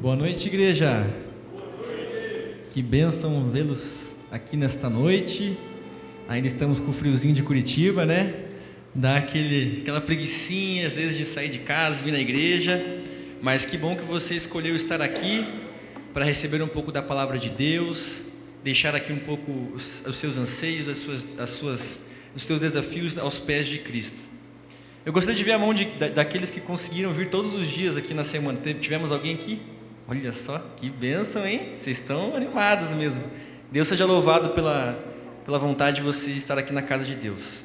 Boa noite, igreja. Que bênção vê-los aqui nesta noite. Ainda estamos com o friozinho de Curitiba, né? Dá aquela preguicinha, às vezes, de sair de casa, vir na igreja. Mas que bom que você escolheu estar aqui para receber um pouco da palavra de Deus, deixar aqui um pouco os seus anseios, os seus desafios aos pés de Cristo. Eu gostaria de ver a mão daqueles que conseguiram vir todos os dias aqui na semana. Tivemos alguém aqui? Olha só, que bênção, hein? Vocês estão animados mesmo. Deus seja louvado pela vontade de você estar aqui na casa de Deus.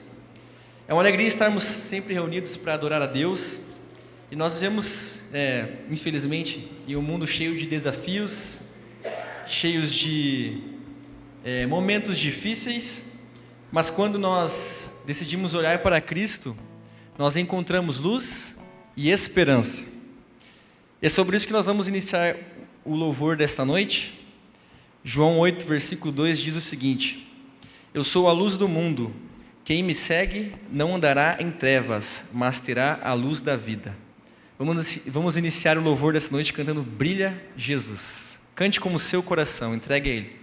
É uma alegria estarmos sempre reunidos para adorar a Deus. E nós vivemos, infelizmente, em um mundo cheio de desafios, cheios de momentos difíceis. Mas quando nós decidimos olhar para Cristo, nós encontramos luz e esperança. E é sobre isso que nós vamos iniciar o louvor desta noite. João 8, versículo 2 diz o seguinte: Eu sou a luz do mundo, quem me segue não andará em trevas, mas terá a luz da vida. Vamos iniciar o louvor desta noite cantando Brilha Jesus. Cante como seu coração, entregue a Ele.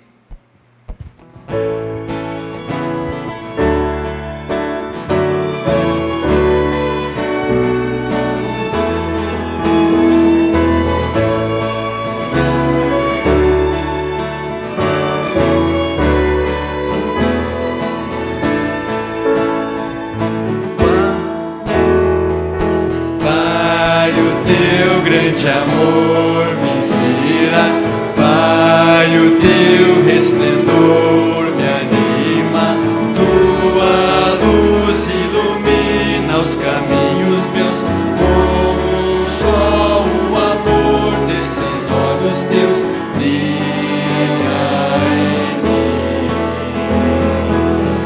Grande amor me inspira, Pai, o teu resplendor me anima, tua luz ilumina os caminhos meus, como o sol, o amor desses olhos teus brilha em mim,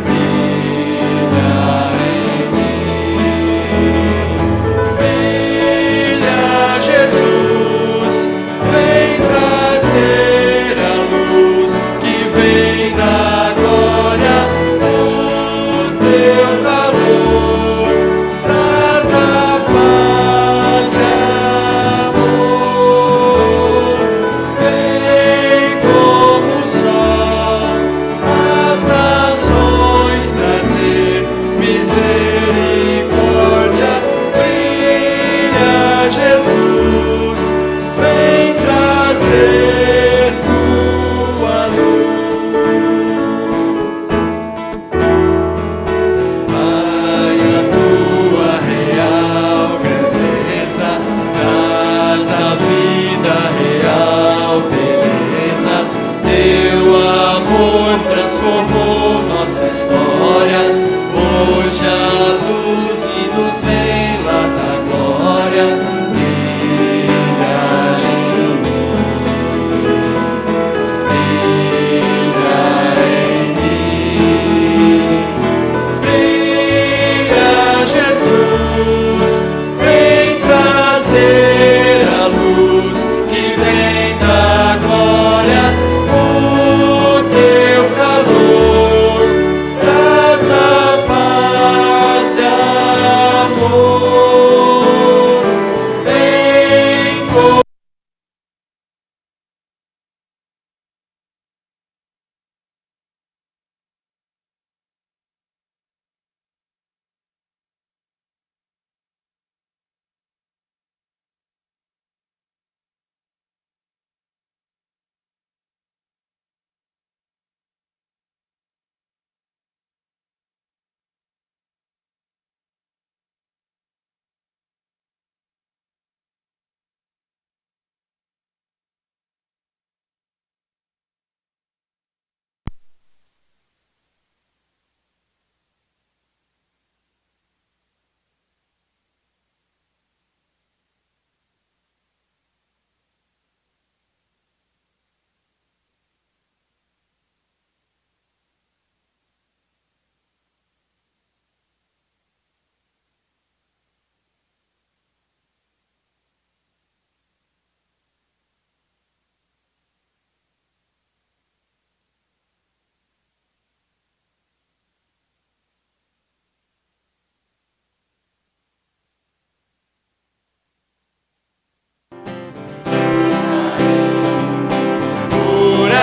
brilha em mim. Glória, o teu calor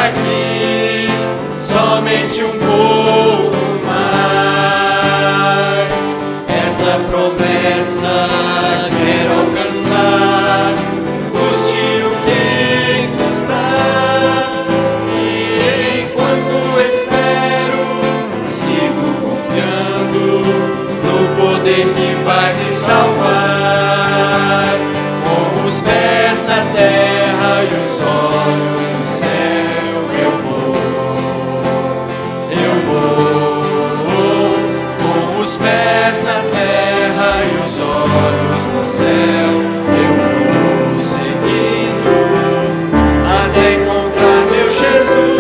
aqui, somente um pouco mais. Essa promessa quero alcançar, custe o que custar. E enquanto espero, sigo confiando no poder que vai me salvar. Com os pés na terra e os olhos no céu, eu vou. Com os pés na terra e os olhos no céu, eu vou seguindo até encontrar meu Jesus.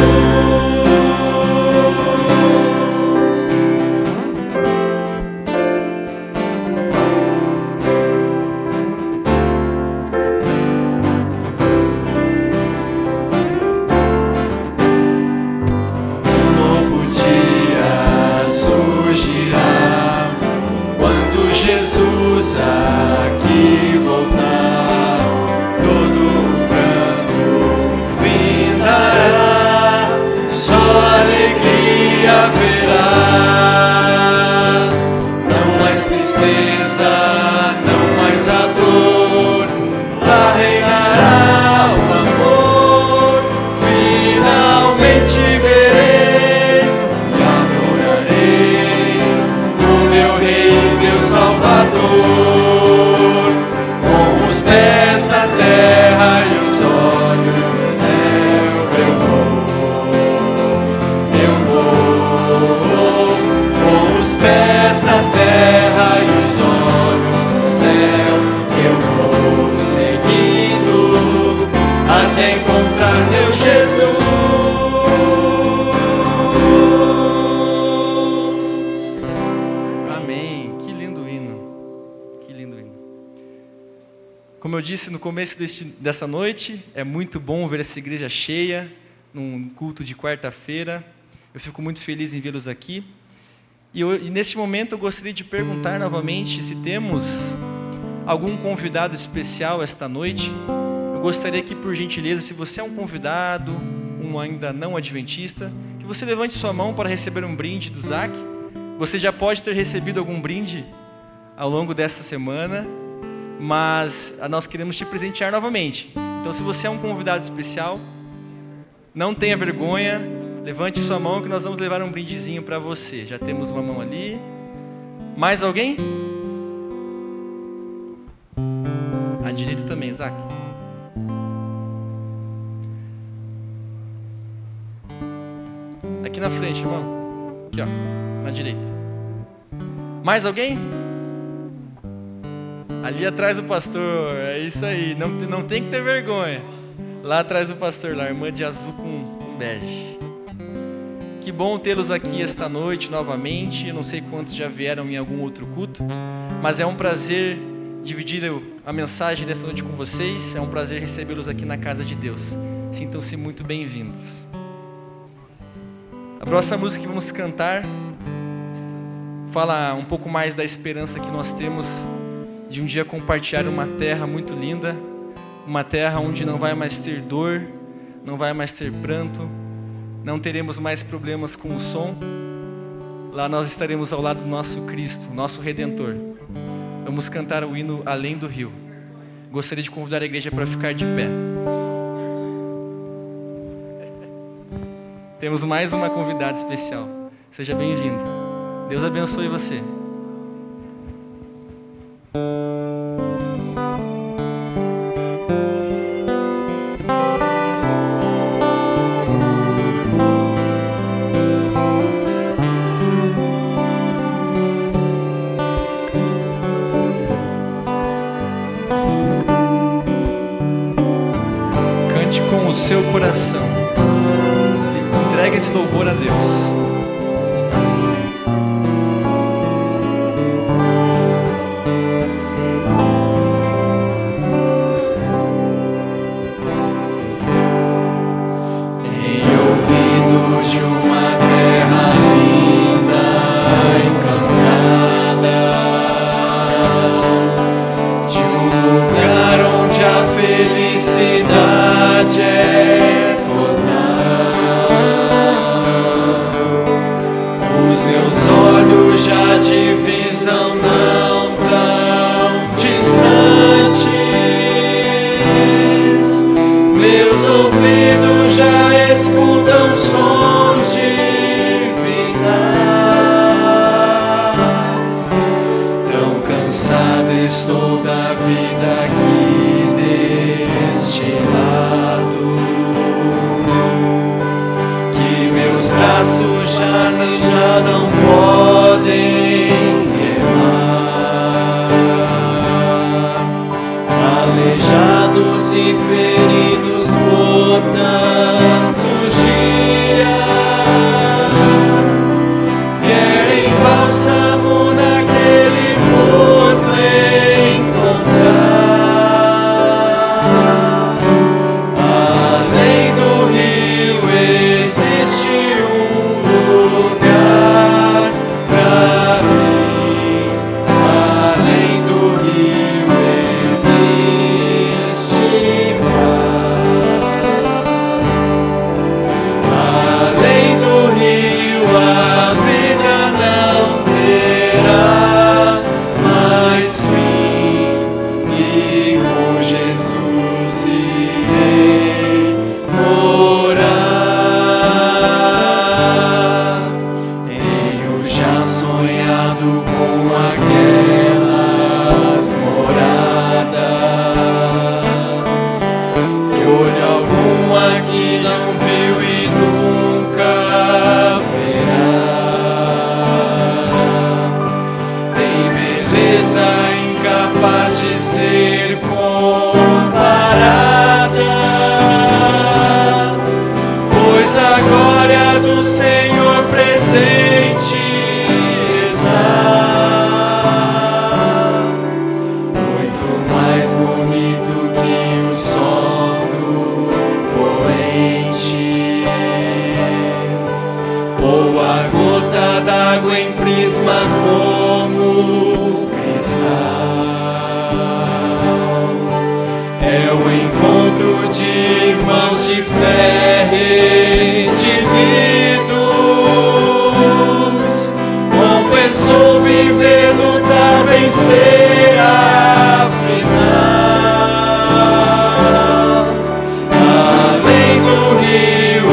Um novo dia surgirá quando Jesus aqui voltar. Todo pranto findará, só alegria haverá. Não mais tristeza, não mais a dor, lá reinará o amor. Finalmente verei e adorarei o meu Rei e meu Salvador. Com os pés na terra e os olhos no céu, eu vou. Com os pés na terra e os olhos no céu, eu vou seguindo até encontrar meu Jesus. Amém. Que lindo hino. Que lindo hino. Como eu disse no começo dessa noite, é muito bom ver essa igreja cheia, num culto de quarta-feira. Eu fico muito feliz em vê-los aqui. E neste momento eu gostaria de perguntar novamente se temos algum convidado especial esta noite. Eu gostaria que, por gentileza, se você é um convidado, um ainda não adventista, que você levante sua mão para receber um brinde do Zac. Você já pode ter recebido algum brinde ao longo dessa semana, mas nós queremos te presentear novamente. Então, se você é um convidado especial, não tenha vergonha, levante sua mão que nós vamos levar um brindezinho para você. Já temos uma mão ali. Mais alguém? À direita também, Zac. Aqui na frente, irmão. Aqui, ó, na direita. Mais alguém? Ali atrás do pastor, é isso aí. Não tem que ter vergonha. Lá atrás do pastor, lá, a irmã de azul com bege. Que bom tê-los aqui esta noite novamente. Eu não sei quantos já vieram em algum outro culto, mas é um prazer dividir a mensagem desta noite com vocês. É um prazer recebê-los aqui na casa de Deus. Sintam-se muito bem-vindos. A próxima música que vamos cantar fala um pouco mais da esperança que nós temos de um dia compartilhar uma terra muito linda, uma terra onde não vai mais ter dor, não vai mais ter pranto, não teremos mais problemas com o som. Lá nós estaremos ao lado do nosso Cristo, nosso Redentor. Vamos cantar o hino Além do Rio. Gostaria de convidar a igreja para ficar de pé. Temos mais uma convidada especial. Seja bem-vinda. Deus abençoe você. Cante com o seu coração. Entregue esse louvor a Deus. Felicidade é total. ouvidos já escutam sons divinais. Tão cansado estou da vida aqui deste lado, que meus braços já não podem remar. Aleijados e feridos por tantos dias, querem bálsamo naquele porto encontrar. Além do rio existe um lugar pra mim. Além do rio existe paz. Além do rio a vida não terá mais fim, e com Jesus irei morar. Tenho já sonhado com aquelas moradas, e olho algum aqui não viu e nunca verá. Tem beleza incapaz de ser comparada, pois a glória do Senhor presente está. Muito mais bonito que o sono poente, ou a gota d'água em prisma como cristal. É o encontro de irmãos de fé redimidos. Compensou viver, lutar, vencer afinal. Além do rio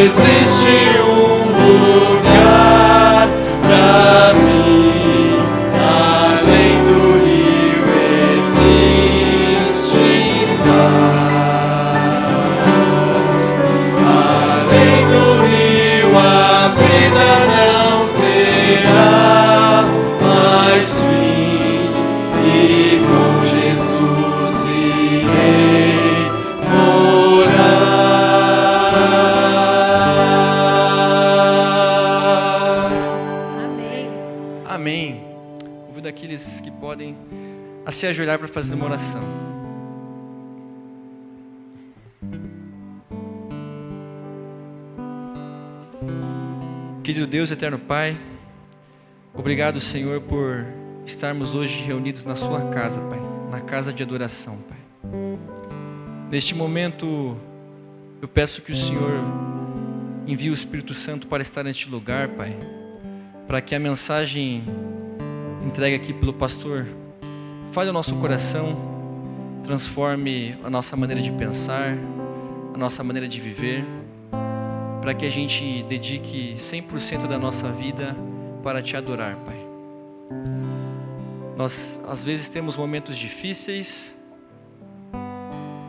existe um lugar pra mim. Além do rio existe paz. Além do rio a vida não terá mais fim, e com Jesus irei morar. Amém. Amém. Convido aqueles que podem a se ajoelhar para fazer uma oração. Querido Deus, eterno Pai, obrigado, Senhor, por estarmos hoje reunidos na Sua casa, Pai, na casa de adoração, Pai. Neste momento, eu peço que o Senhor envie o Espírito Santo para estar neste lugar, Pai, para que a mensagem entregue aqui pelo pastor fale ao nosso coração, transforme a nossa maneira de pensar, a nossa maneira de viver, para que a gente dedique 100% da nossa vida para Te adorar, Pai. Nós, às vezes, temos momentos difíceis,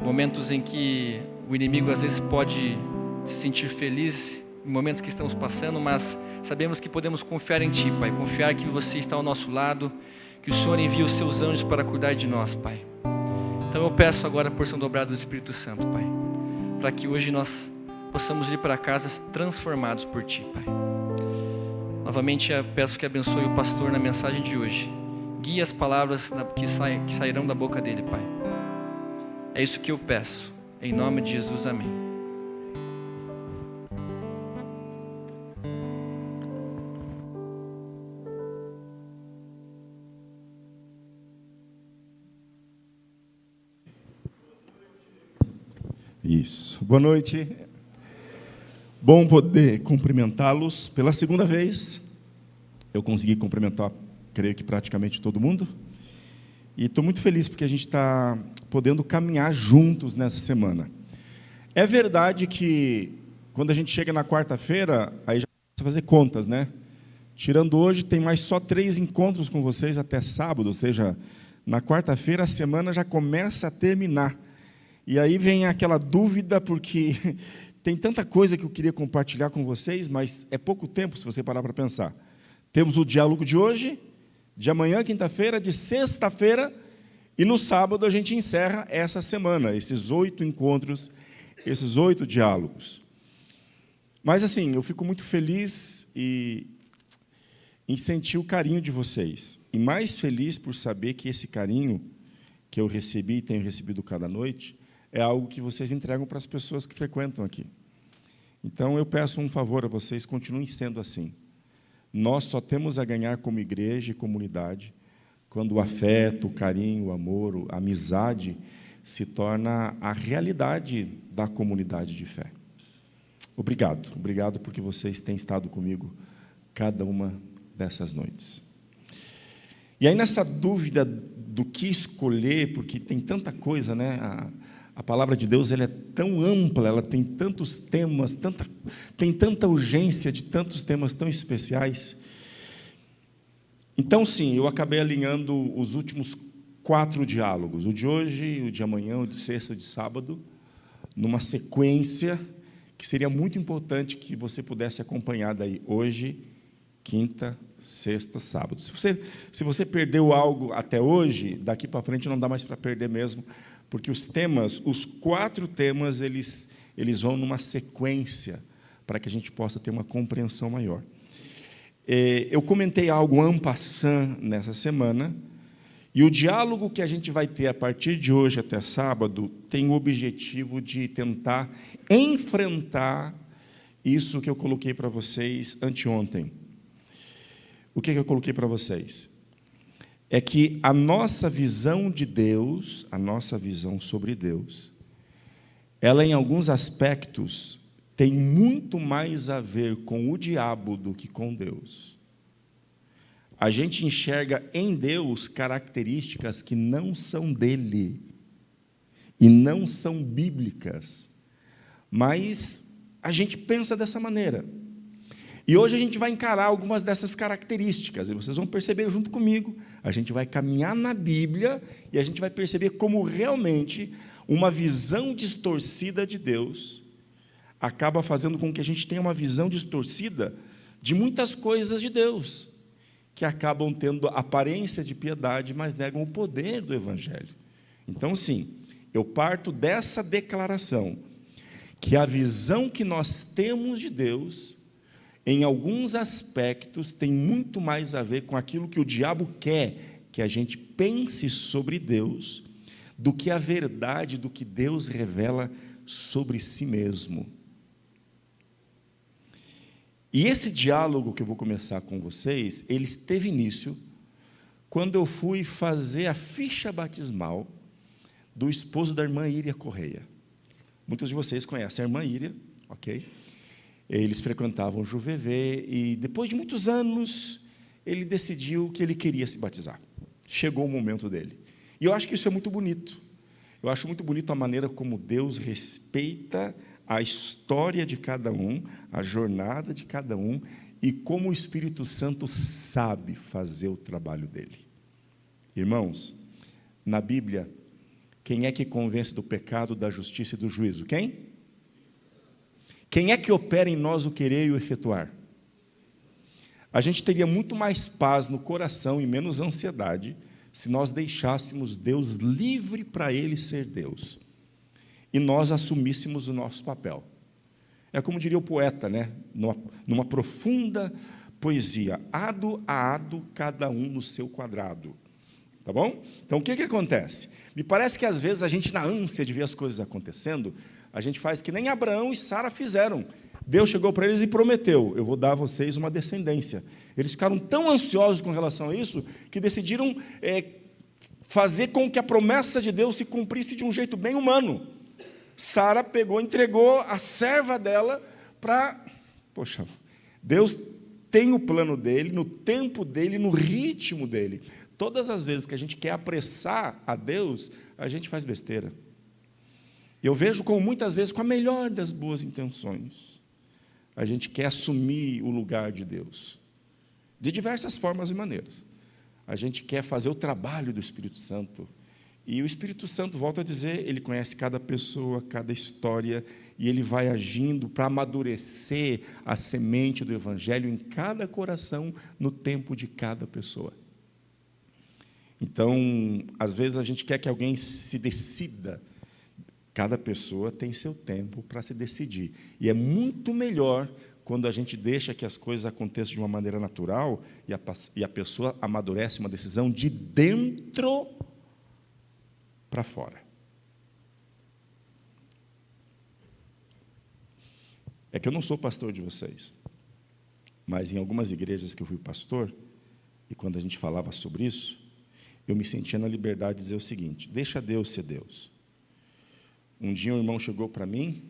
momentos em que o inimigo, às vezes, pode se sentir feliz em momentos que estamos passando, mas sabemos que podemos confiar em Ti, Pai, confiar que Você está ao nosso lado, que o Senhor envia os Seus anjos para cuidar de nós, Pai. Então eu peço agora a porção dobrada do Espírito Santo, Pai, para que hoje nós possamos ir para casa transformados por Ti, Pai. Novamente eu peço que abençoe o pastor na mensagem de hoje. Guie as palavras que sairão da boca dele, Pai. É isso que eu peço. Em nome de Jesus, amém. Isso. Boa noite. Bom poder cumprimentá-los pela segunda vez. Eu consegui cumprimentar, creio que praticamente todo mundo. E estou muito feliz porque a gente está podendo caminhar juntos nessa semana. É verdade que quando a gente chega na quarta-feira, aí já começa a fazer contas, né? Tirando hoje, tem mais só 3 encontros com vocês até sábado, ou seja, na quarta-feira a semana já começa a terminar. E aí vem aquela dúvida, porque tem tanta coisa que eu queria compartilhar com vocês, mas é pouco tempo se você parar para pensar. Temos o diálogo de hoje, de amanhã, quinta-feira, de sexta-feira, e no sábado a gente encerra essa semana, esses 8 encontros, esses 8 diálogos. Mas assim, eu fico muito feliz em sentir o carinho de vocês. E mais feliz por saber que esse carinho que eu recebi e tenho recebido cada noite é algo que vocês entregam para as pessoas que frequentam aqui. Então, eu peço um favor a vocês, continuem sendo assim. Nós só temos a ganhar como igreja e comunidade quando o afeto, o carinho, o amor, a amizade se torna a realidade da comunidade de fé. Obrigado. Obrigado porque vocês têm estado comigo cada uma dessas noites. E aí, nessa dúvida do que escolher, porque tem tanta coisa, né? A palavra de Deus, ela é tão ampla, ela tem tantos temas, tem tanta urgência de tantos temas tão especiais. Então, sim, eu acabei alinhando os últimos 4 diálogos, o de hoje, o de amanhã, o de sexta, o de sábado, numa sequência que seria muito importante que você pudesse acompanhar daí hoje, quinta, sexta, sábado. Se você perdeu algo até hoje, daqui para frente não dá mais para perder mesmo, porque os temas, os 4 temas, eles vão numa sequência para que a gente possa ter uma compreensão maior. Eu comentei algo en passant nessa semana, e o diálogo que a gente vai ter a partir de hoje até sábado tem o objetivo de tentar enfrentar isso que eu coloquei para vocês anteontem. O que eu coloquei para vocês? É que a nossa visão de Deus, a nossa visão sobre Deus, ela em alguns aspectos tem muito mais a ver com o diabo do que com Deus. A gente enxerga em Deus características que não são dele e não são bíblicas, mas a gente pensa dessa maneira. E hoje a gente vai encarar algumas dessas características, e vocês vão perceber junto comigo, a gente vai caminhar na Bíblia, e a gente vai perceber como realmente uma visão distorcida de Deus acaba fazendo com que a gente tenha uma visão distorcida de muitas coisas de Deus, que acabam tendo aparência de piedade, mas negam o poder do Evangelho. Então, sim, eu parto dessa declaração, que a visão que nós temos de Deus, em alguns aspectos, tem muito mais a ver com aquilo que o diabo quer que a gente pense sobre Deus, do que a verdade do que Deus revela sobre si mesmo. E esse diálogo que eu vou começar com vocês, ele teve início quando eu fui fazer a ficha batismal do esposo da irmã Íria Correia. Muitos de vocês conhecem a irmã Íria, ok? Eles frequentavam o JuVV e, depois de muitos anos, ele decidiu que ele queria se batizar. Chegou o momento dele. E eu acho que isso é muito bonito. Eu acho muito bonito a maneira como Deus respeita a história de cada um, a jornada de cada um, e como o Espírito Santo sabe fazer o trabalho dele. Irmãos, na Bíblia, quem é que convence do pecado, da justiça e do juízo? Quem? Quem é que opera em nós o querer e o efetuar? A gente teria muito mais paz no coração e menos ansiedade se nós deixássemos Deus livre para Ele ser Deus e nós assumíssemos o nosso papel. É como diria o poeta, né? Numa profunda poesia, ado a ado, cada um no seu quadrado. Tá bom? Então, o que acontece? Me parece que, às vezes, a gente, na ânsia de ver as coisas acontecendo, a gente faz que nem Abraão e Sara fizeram. Deus chegou para eles e prometeu, eu vou dar a vocês uma descendência. Eles ficaram tão ansiosos com relação a isso, que decidiram fazer com que a promessa de Deus se cumprisse de um jeito bem humano. Sara pegou, entregou a serva dela para... Poxa, Deus tem o plano dele, no tempo dele, no ritmo dele. Todas as vezes que a gente quer apressar a Deus, a gente faz besteira. Eu vejo como muitas vezes, com a melhor das boas intenções, a gente quer assumir o lugar de Deus, de diversas formas e maneiras. A gente quer fazer o trabalho do Espírito Santo. E o Espírito Santo, volto a dizer, ele conhece cada pessoa, cada história, e ele vai agindo para amadurecer a semente do Evangelho em cada coração, no tempo de cada pessoa. Então, às vezes a gente quer que alguém se decida. Cada pessoa tem seu tempo para se decidir. E é muito melhor quando a gente deixa que as coisas aconteçam de uma maneira natural e a pessoa amadurece uma decisão de dentro para fora. É que eu não sou pastor de vocês, mas em algumas igrejas que eu fui pastor, e quando a gente falava sobre isso, eu me sentia na liberdade de dizer o seguinte: deixa Deus ser Deus. Um dia um irmão chegou para mim,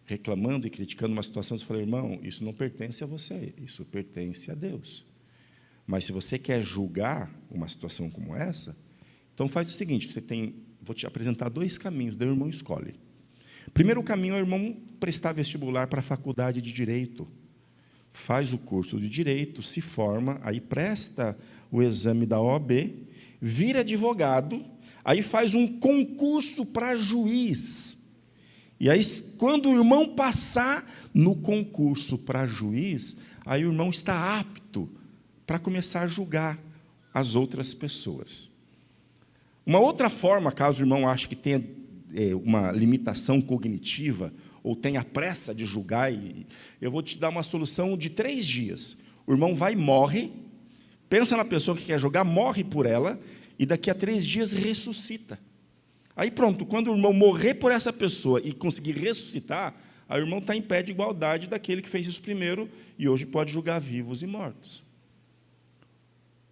reclamando e criticando uma situação, eu falei: irmão, isso não pertence a você, isso pertence a Deus. Mas se você quer julgar uma situação como essa, então faz o seguinte, vou te apresentar 2 caminhos, daí o irmão escolhe. Primeiro caminho é o irmão prestar vestibular para a faculdade de Direito. Faz o curso de Direito, se forma, aí presta o exame da OAB, vira advogado, aí faz um concurso para juiz. E aí, quando o irmão passar no concurso para juiz, aí o irmão está apto para começar a julgar as outras pessoas. Uma outra forma, caso o irmão ache que tenha uma limitação cognitiva, ou tenha pressa de julgar, eu vou te dar uma solução de 3 dias. O irmão vai e morre, pensa na pessoa que quer julgar, morre por ela, e daqui a 3 dias ressuscita. Aí pronto, quando o irmão morrer por essa pessoa e conseguir ressuscitar, aí o irmão está em pé de igualdade daquele que fez isso primeiro, e hoje pode julgar vivos e mortos.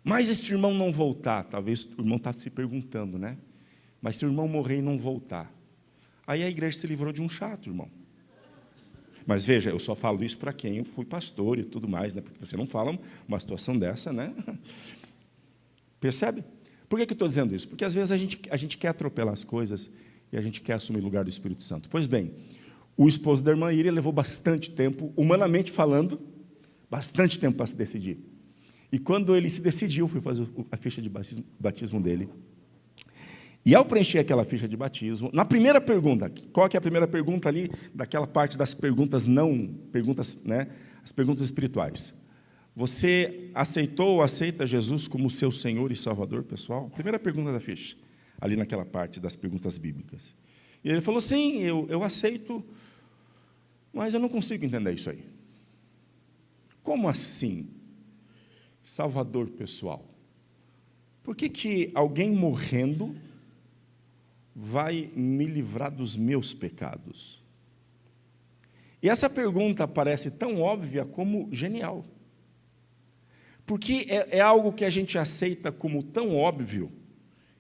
Mas esse irmão não voltar, talvez o irmão está se perguntando, né? Mas se o irmão morrer e não voltar, aí a igreja se livrou de um chato, irmão. Mas veja, eu só falo isso para quem eu fui pastor e tudo mais, né? Porque você não fala uma situação dessa, né? Percebe? Por que eu estou dizendo isso? Porque às vezes a gente quer atropelar as coisas e a gente quer assumir o lugar do Espírito Santo. Pois bem, o esposo da irmã Iria levou bastante tempo, humanamente falando, bastante tempo para se decidir. E quando ele se decidiu, fui fazer a ficha de batismo dele. E ao preencher aquela ficha de batismo, na primeira pergunta, qual que é a primeira pergunta ali, daquela parte das perguntas né, as perguntas espirituais? Você aceitou ou aceita Jesus como seu Senhor e Salvador, pessoal? Primeira pergunta da ficha, ali naquela parte das perguntas bíblicas. E ele falou: sim, eu aceito, mas eu não consigo entender isso aí. Como assim, Salvador pessoal? Por que alguém morrendo vai me livrar dos meus pecados? E essa pergunta parece tão óbvia como genial. Porque é algo que a gente aceita como tão óbvio,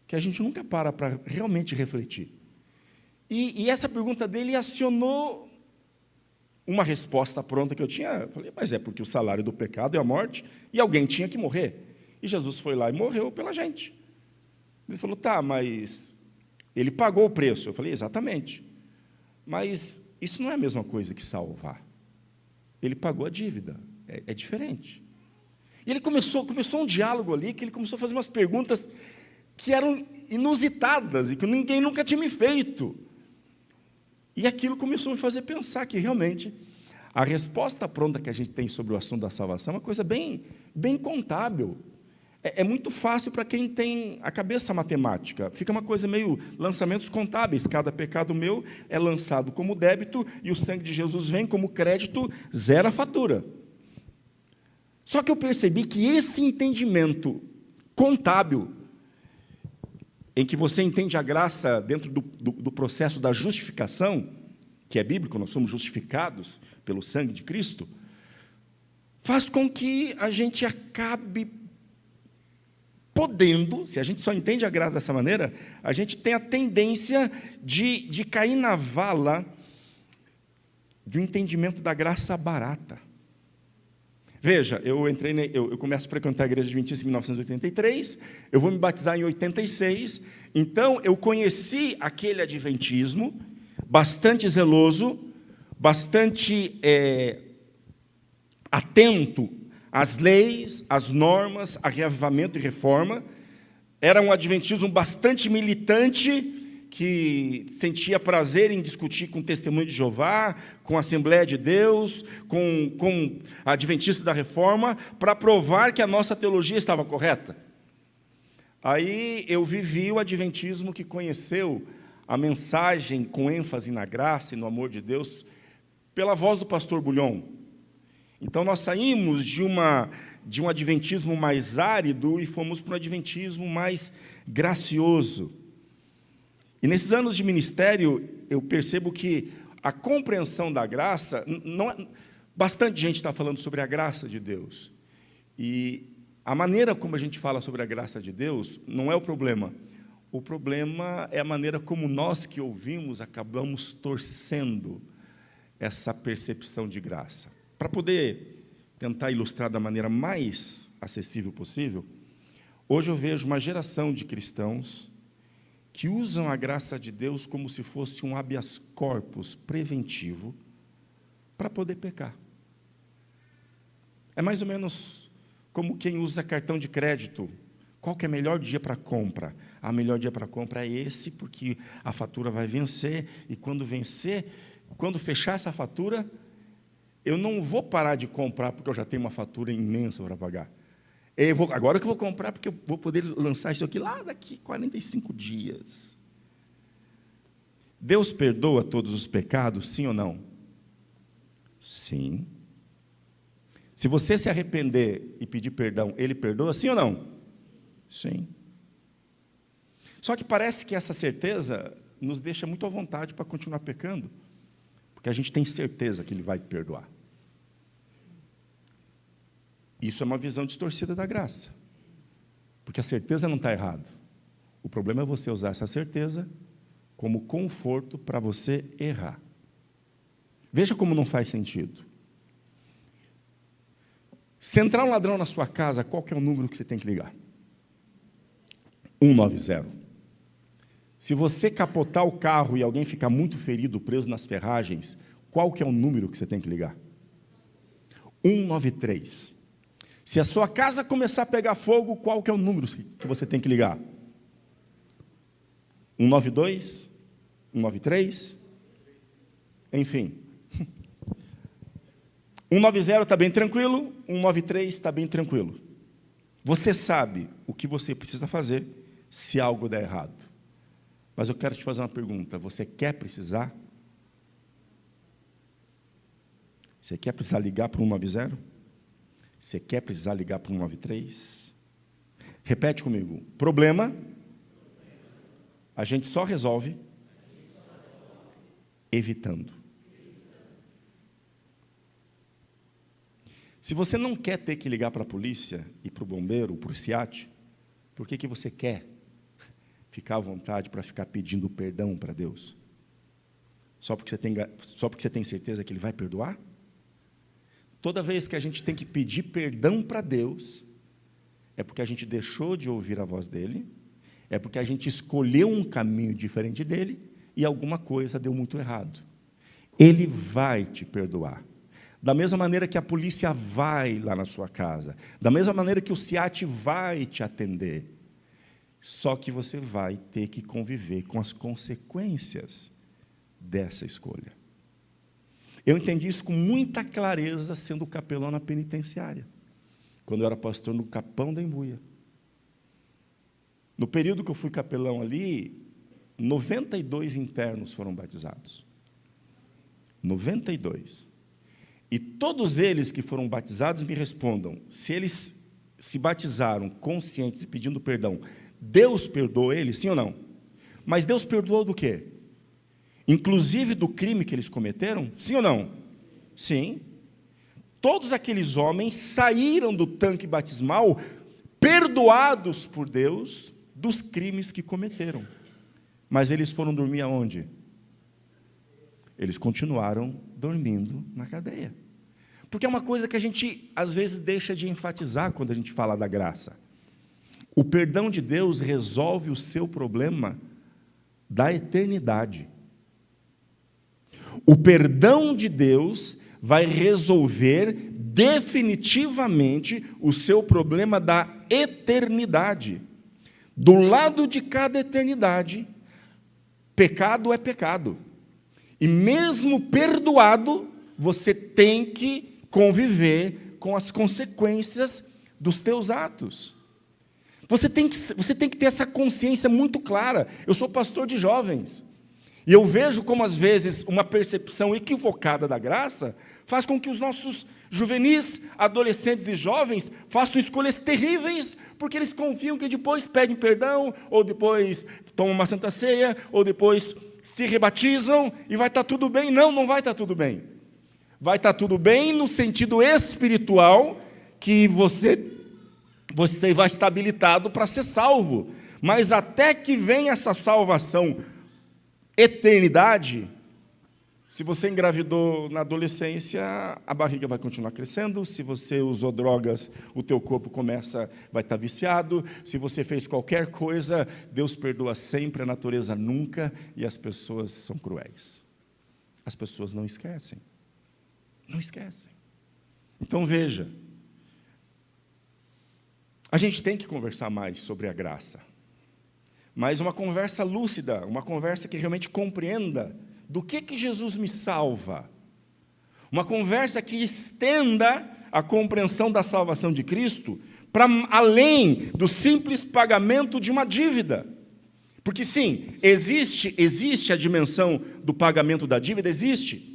que a gente nunca para realmente refletir. E essa pergunta dele acionou uma resposta pronta que eu tinha. Eu falei: mas é porque o salário do pecado é a morte, e alguém tinha que morrer. E Jesus foi lá e morreu pela gente. Ele falou: tá, mas ele pagou o preço. Eu falei: exatamente. Mas isso não é a mesma coisa que salvar. Ele pagou a dívida. É diferente. E ele começou um diálogo ali, que ele começou a fazer umas perguntas que eram inusitadas e que ninguém nunca tinha me feito. E aquilo começou a me fazer pensar que realmente a resposta pronta que a gente tem sobre o assunto da salvação é uma coisa bem contábil. É muito fácil para quem tem a cabeça matemática. Fica uma coisa meio lançamentos contábeis. Cada pecado meu é lançado como débito e o sangue de Jesus vem como crédito, zera a fatura. Só que eu percebi que esse entendimento contábil, em que você entende a graça dentro do processo da justificação, que é bíblico, nós somos justificados pelo sangue de Cristo, faz com que a gente acabe podendo, se a gente só entende a graça dessa maneira, a gente tem a tendência de cair na vala de um entendimento da graça barata. Veja, eu começo a frequentar a igreja adventista em 1983, eu vou me batizar em 86, então eu conheci aquele adventismo, bastante zeloso, bastante atento às leis, às normas, a reavivamento e reforma. Era um adventismo bastante militante, que sentia prazer em discutir com o Testemunho de Jeová, com a Assembleia de Deus, com a Adventista da Reforma, para provar que a nossa teologia estava correta. Aí eu vivi o adventismo que conheceu a mensagem com ênfase na graça e no amor de Deus, pela voz do pastor Bulhon. Então nós saímos de um adventismo mais árido e fomos para um adventismo mais gracioso. E nesses anos de ministério, eu percebo que a compreensão da graça, bastante gente está falando sobre a graça de Deus. E a maneira como a gente fala sobre a graça de Deus não é o problema. O problema é a maneira como nós que ouvimos acabamos torcendo essa percepção de graça. Para poder tentar ilustrar da maneira mais acessível possível, hoje eu vejo uma geração de cristãos que usam a graça de Deus como se fosse um habeas corpus preventivo para poder pecar. É mais ou menos como quem usa cartão de crédito. Qual que é o melhor dia para compra? O melhor dia para compra é esse, porque a fatura vai vencer, e quando vencer, quando fechar essa fatura, eu não vou parar de comprar, porque eu já tenho uma fatura imensa para pagar. Agora que eu vou comprar, porque eu vou poder lançar isso aqui lá daqui 45 dias. Deus perdoa todos os pecados, sim ou não? Sim. Se você se arrepender e pedir perdão, Ele perdoa, sim ou não? Sim. Só que parece que essa certeza nos deixa muito à vontade para continuar pecando, porque a gente tem certeza que Ele vai perdoar. Isso é uma visão distorcida da graça, porque a certeza não está errada. O problema é você usar essa certeza como conforto para você errar. Veja como não faz sentido. Se entrar um ladrão na sua casa, qual que é o número que você tem que ligar? 190. Se você capotar o carro e alguém ficar muito ferido, preso nas ferragens, qual que é o número que você tem que ligar? 193. Se a sua casa começar a pegar fogo, qual que é o número que você tem que ligar? 192? 193? Enfim. 190 está bem tranquilo, 193 está bem tranquilo. Você sabe o que você precisa fazer se algo der errado. Mas eu quero te fazer uma pergunta. Você quer precisar? Você quer precisar ligar para o 190? Você quer precisar ligar para o 193? Repete comigo. Problema, a gente só resolve evitando. Se você não quer ter que ligar para a polícia e para o bombeiro, para o SEAT, por que você quer ficar à vontade para ficar pedindo perdão para Deus? Só porque você tem certeza que Ele vai perdoar? Toda vez que a gente tem que pedir perdão para Deus, é porque a gente deixou de ouvir a voz dEle, é porque a gente escolheu um caminho diferente dEle e alguma coisa deu muito errado. Ele vai te perdoar. Da mesma maneira que a polícia vai lá na sua casa, da mesma maneira que o SEAT vai te atender, só que você vai ter que conviver com as consequências dessa escolha. Eu entendi isso com muita clareza sendo capelão na penitenciária, quando eu era pastor no Capão da Embuia. No período que eu fui capelão ali, 92 internos foram batizados. 92. E todos eles que foram batizados me respondam, se eles se batizaram conscientes e pedindo perdão, Deus perdoou eles, sim ou não? Mas Deus perdoou do quê? Inclusive do crime que eles cometeram? Sim ou não? Sim. Todos aqueles homens saíram do tanque batismal perdoados por Deus dos crimes que cometeram. Mas eles foram dormir aonde? Eles continuaram dormindo na cadeia. Porque é uma coisa que a gente, às vezes, deixa de enfatizar quando a gente fala da graça. O perdão de Deus resolve o seu problema da eternidade. o perdão de Deus vai resolver definitivamente o seu problema da eternidade. Do lado de cada eternidade, pecado é pecado. E mesmo perdoado, você tem que conviver com as consequências dos teus atos. Você tem que ter essa consciência muito clara. Eu sou pastor de jovens. E eu vejo como, às vezes, uma percepção equivocada da graça faz com que os nossos juvenis, adolescentes e jovens façam escolhas terríveis, porque eles confiam que depois pedem perdão, ou depois tomam uma santa ceia, ou depois se rebatizam, e vai estar tudo bem. Não, não vai estar tudo bem. Vai estar tudo bem no sentido espiritual, que você vai estar habilitado para ser salvo. Mas até que venha essa salvação, eternidade, se você engravidou na adolescência, a barriga vai continuar crescendo. Se você usou drogas, o teu corpo vai estar viciado. Se você fez qualquer coisa, Deus perdoa sempre, a natureza nunca, e as pessoas são cruéis. As pessoas não esquecem. Não esquecem. Então veja, a gente tem que conversar mais sobre a graça, mas uma conversa lúcida, uma conversa que realmente compreenda do que Jesus me salva, uma conversa que estenda a compreensão da salvação de Cristo para além do simples pagamento de uma dívida. Porque sim, existe a dimensão do pagamento da dívida, existe.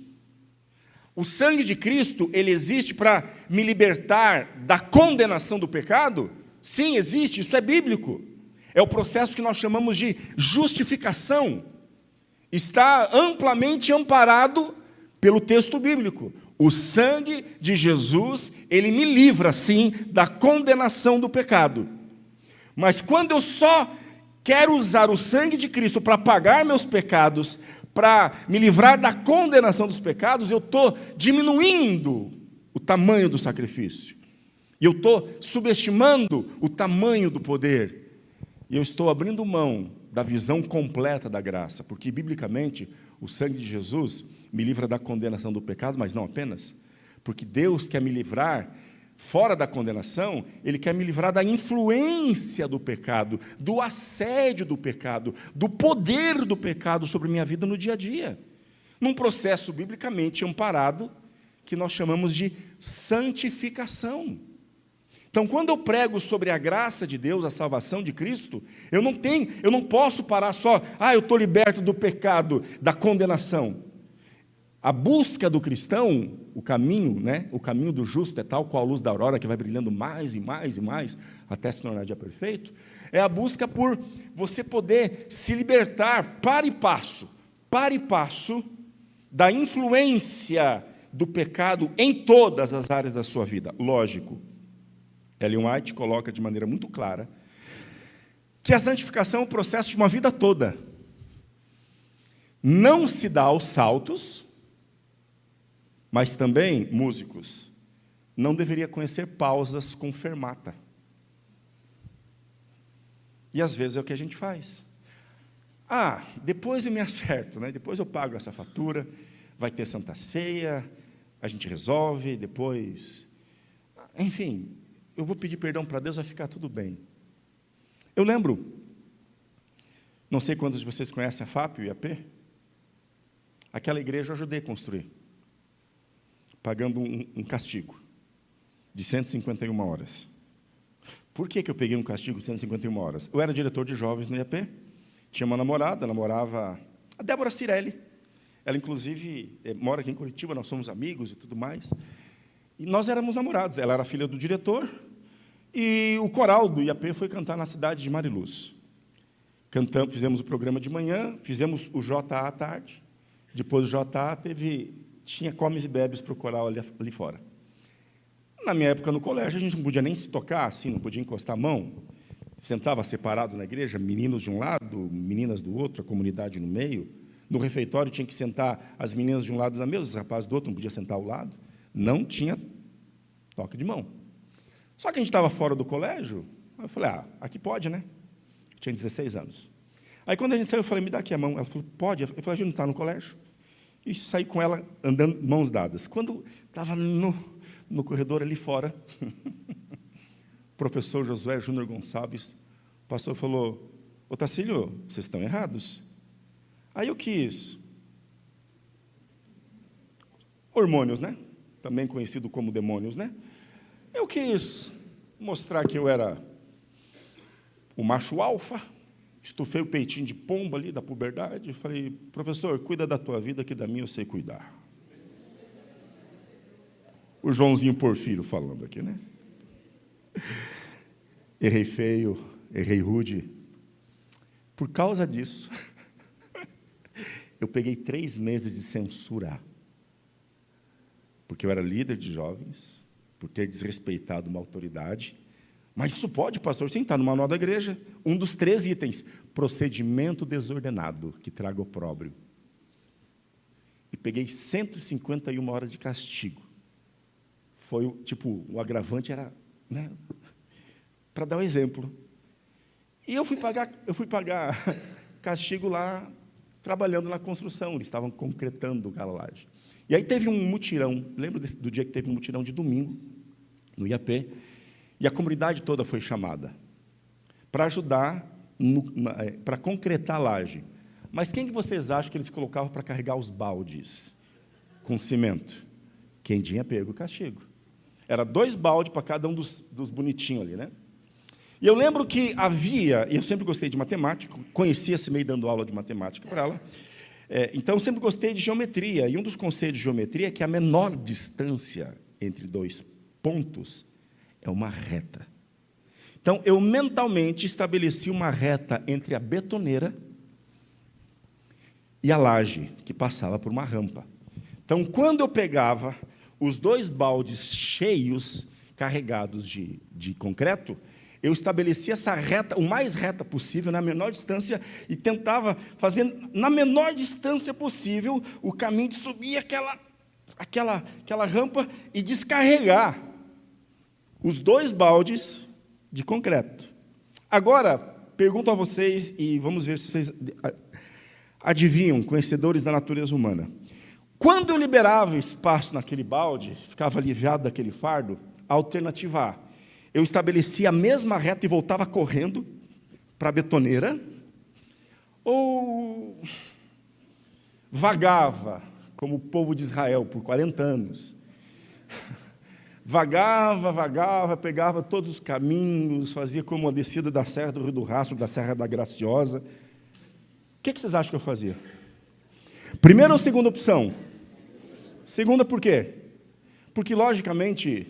O sangue de Cristo, ele existe para me libertar da condenação do pecado? Sim, existe, isso é bíblico. É o processo que nós chamamos de justificação. Está amplamente amparado pelo texto bíblico. O sangue de Jesus, ele me livra, sim, da condenação do pecado. Mas quando eu só quero usar o sangue de Cristo para pagar meus pecados, para me livrar da condenação dos pecados, eu estou diminuindo o tamanho do sacrifício. E eu estou subestimando o tamanho do poder. E eu estou abrindo mão da visão completa da graça, porque, biblicamente, o sangue de Jesus me livra da condenação do pecado, mas não apenas, porque Deus quer me livrar, fora da condenação, Ele quer me livrar da influência do pecado, do assédio do pecado, do poder do pecado sobre minha vida no dia a dia, num processo biblicamente amparado, que nós chamamos de santificação. Então, quando eu prego sobre a graça de Deus, a salvação de Cristo, eu não posso parar só, eu estou liberto do pecado, da condenação. A busca do cristão, o caminho do justo é tal qual a luz da aurora, que vai brilhando mais e mais e mais, até se tornar dia perfeito, é a busca por você poder se libertar para e passo, da influência do pecado em todas as áreas da sua vida. Lógico, Ellen White coloca de maneira muito clara que a santificação é um processo de uma vida toda. Não se dá aos saltos, mas também, músicos, não deveria conhecer pausas com fermata. E às vezes é o que a gente faz. Depois eu me acerto, depois eu pago essa fatura, vai ter Santa Ceia, a gente resolve, depois... Enfim, eu vou pedir perdão para Deus, vai ficar tudo bem. Eu lembro, não sei quantos de vocês conhecem a FAP, o IAP? Aquela igreja eu ajudei a construir, pagando um castigo de 151 horas. Por que eu peguei um castigo de 151 horas? Eu era diretor de jovens no IAP, tinha uma namorada, namorava a Débora Cirelli. Ela, inclusive, mora aqui em Curitiba, nós somos amigos e tudo mais. E nós éramos namorados. Ela era filha do diretor, e o coral do IAP foi cantar na cidade de Mariluz. Cantamos, fizemos o programa de manhã, fizemos o JA à tarde. Depois do JA tinha comes e bebes para o coral ali fora. Na minha época no colégio, a gente não podia nem se tocar assim, não podia encostar a mão. Sentava separado na igreja, meninos de um lado, meninas do outro, a comunidade no meio. No refeitório tinha que sentar as meninas de um lado da mesa, os rapazes do outro, não podia sentar ao lado. Não tinha toque de mão. Só que a gente estava fora do colégio, eu falei, aqui pode, né? Eu tinha 16 anos. Aí quando a gente saiu, eu falei, me dá aqui a mão. Ela falou, pode. Eu falei, a gente não está no colégio. e saí com ela andando mãos dadas. Quando estava no corredor ali fora, o professor Josué Júnior Gonçalves, o pastor falou: ô Tacílio, vocês estão errados. Aí eu quis, hormônios, né? Também conhecido como demônios, né? Eu quis mostrar que eu era o macho alfa, estufei o peitinho de pomba ali da puberdade, e falei: professor, cuida da tua vida, que da minha eu sei cuidar. O Joãozinho Porfírio falando aqui, né? Errei feio, errei rude. Por causa disso, eu peguei 3 meses de censura, porque eu era líder de jovens, por ter desrespeitado uma autoridade. Mas isso pode, pastor, sim, está no manual da igreja. Um dos 3 itens: procedimento desordenado, que traga opróbrio. E peguei 151 horas de castigo. Foi, tipo, o agravante era, né, para dar um exemplo. E eu fui pagar castigo lá, trabalhando na construção. Eles estavam concretando a laje. E aí teve um mutirão. Lembro do dia que teve um mutirão de domingo, no IAP, e a comunidade toda foi chamada para ajudar, para concretar a laje. Mas quem que vocês acham que eles colocavam para carregar os baldes com cimento? Quem tinha pego o castigo. Era 2 baldes para cada um dos bonitinhos ali, né? E eu lembro que havia, e eu sempre gostei de matemática, conhecia esse meio dando aula de matemática para ela, então eu sempre gostei de geometria, e um dos conceitos de geometria é que a menor distância entre 2 pontos é uma reta. Então, eu mentalmente estabeleci uma reta entre a betoneira e a laje, que passava por uma rampa. Então, quando eu pegava os 2 baldes cheios, carregados de concreto, eu estabelecia essa reta, o mais reta possível, na menor distância, e tentava fazer, na menor distância possível, o caminho de subir aquela rampa e descarregar os 2 baldes de concreto. Agora, pergunto a vocês, e vamos ver se vocês adivinham, conhecedores da natureza humana. Quando eu liberava espaço naquele balde, ficava aliviado daquele fardo, a alternativa A: eu estabelecia a mesma reta e voltava correndo para a betoneira, ou vagava, como o povo de Israel, por 40 anos. Vagava, pegava todos os caminhos, fazia como a descida da Serra do Rio do Rastro, da Serra da Graciosa. O que vocês acham que eu fazia? Primeira ou segunda opção? Segunda por quê? Porque, logicamente,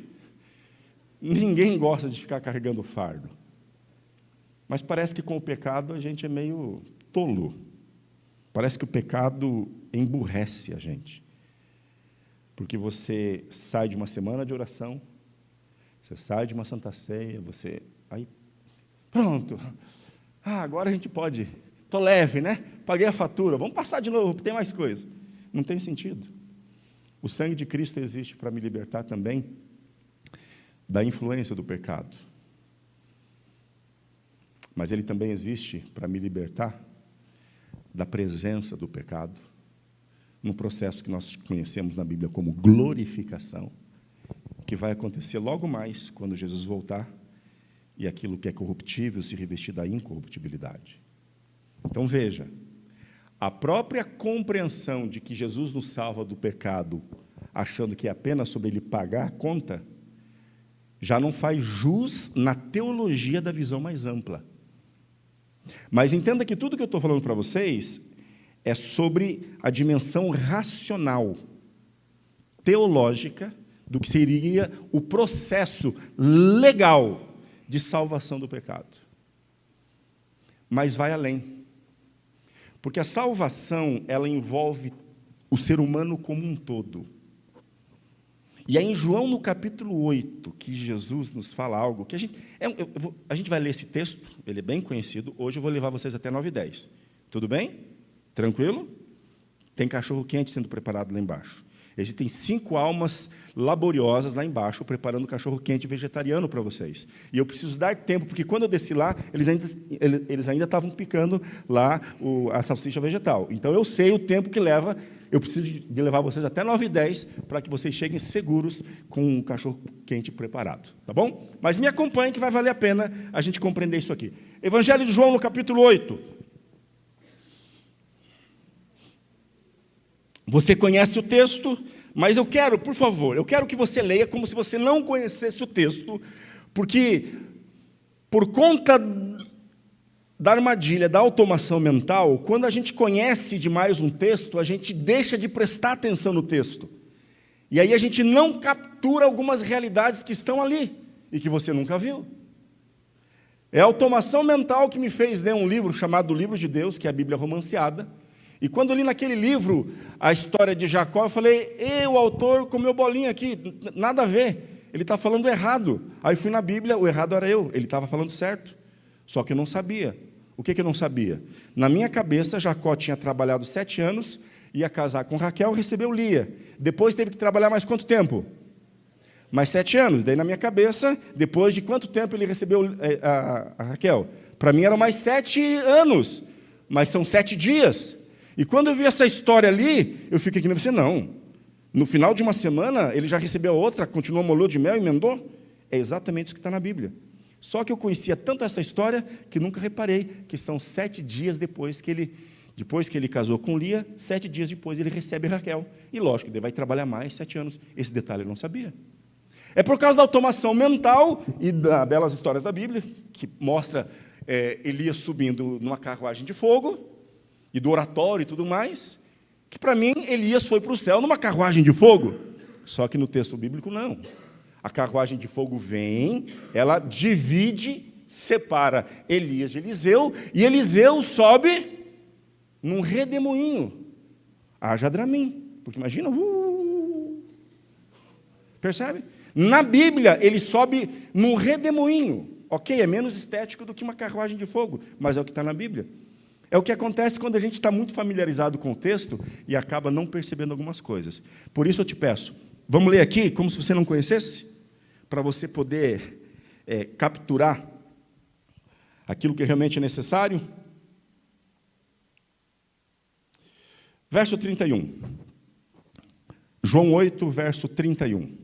ninguém gosta de ficar carregando fardo. Mas parece que com o pecado a gente é meio tolo. Parece que o pecado emburrece a gente. Porque você sai de uma semana de oração, você sai de uma santa ceia, aí, pronto. Agora a gente pode, estou leve, né? Paguei a fatura, vamos passar de novo, tem mais coisa. Não tem sentido. O sangue de Cristo existe para me libertar também da influência do pecado. Mas ele também existe para me libertar da presença do pecado, num processo que nós conhecemos na Bíblia como glorificação, que vai acontecer logo mais quando Jesus voltar e aquilo que é corruptível se revestir da incorruptibilidade. Então veja, a própria compreensão de que Jesus nos salva do pecado, achando que é apenas sobre ele pagar a conta, já não faz jus na teologia da visão mais ampla. Mas entenda que tudo que eu estou falando para vocês é sobre a dimensão racional, teológica, do que seria o processo legal de salvação do pecado. Mas vai além. Porque a salvação, ela envolve o ser humano como um todo. E é em João, no capítulo 8, que Jesus nos fala algo, que a gente vai ler esse texto, ele é bem conhecido, hoje eu vou levar vocês até 9:10. Tudo bem? Tranquilo? Tem cachorro quente sendo preparado lá embaixo. Existem 5 almas laboriosas lá embaixo, preparando cachorro-quente vegetariano para vocês. E eu preciso dar tempo, porque quando eu desci lá, eles ainda estavam picando lá a salsicha vegetal. Então, eu sei o tempo que leva. Eu preciso de levar vocês até 9h10 para que vocês cheguem seguros com um cachorro-quente preparado. Tá bom? Mas me acompanhem que vai valer a pena a gente compreender isso aqui. Evangelho de João, no capítulo 8. Você conhece o texto, mas eu quero, por favor, eu quero que você leia como se você não conhecesse o texto, porque por conta da armadilha, da automação mental, quando a gente conhece demais um texto, a gente deixa de prestar atenção no texto. E aí a gente não captura algumas realidades que estão ali e que você nunca viu. É a automação mental que me fez ler um livro chamado Livro de Deus, que é a Bíblia romanceada. E quando eu li naquele livro a história de Jacó, eu falei, o autor comeu bolinha aqui, nada a ver, ele está falando errado. Aí fui na Bíblia, o errado era eu, ele estava falando certo, só que eu não sabia. O que eu não sabia? Na minha cabeça, Jacó tinha trabalhado 7 anos, ia casar com Raquel, recebeu Lia. Depois teve que trabalhar mais quanto tempo? Mais 7 anos. Daí na minha cabeça, depois de quanto tempo ele recebeu a Raquel? Para mim eram mais 7 anos, mas são 7 dias. E quando eu vi essa história ali, eu fiquei aqui e pensei, não. No final de uma semana, ele já recebeu a outra, continuou uma lua de mel e emendou? É exatamente isso que está na Bíblia. Só que eu conhecia tanto essa história que nunca reparei que são 7 dias depois que ele casou com Lia, 7 dias depois ele recebe Raquel. E lógico, ele vai trabalhar mais 7 anos. Esse detalhe eu não sabia. É por causa da automação mental e das belas histórias da Bíblia, que mostra Elias subindo numa carruagem de fogo, e do oratório e tudo mais, que para mim Elias foi para o céu numa carruagem de fogo. Só que no texto bíblico não. A carruagem de fogo vem, ela divide, separa Elias de Eliseu, e Eliseu sobe num redemoinho. Haja Dramim, porque imagina, percebe? Na Bíblia ele sobe num redemoinho. Ok, é menos estético do que uma carruagem de fogo, mas é o que está na Bíblia. É o que acontece quando a gente está muito familiarizado com o texto e acaba não percebendo algumas coisas. Por isso eu te peço, vamos ler aqui, como se você não conhecesse, para você poder capturar aquilo que realmente é necessário. Verso 31. João 8, verso 31.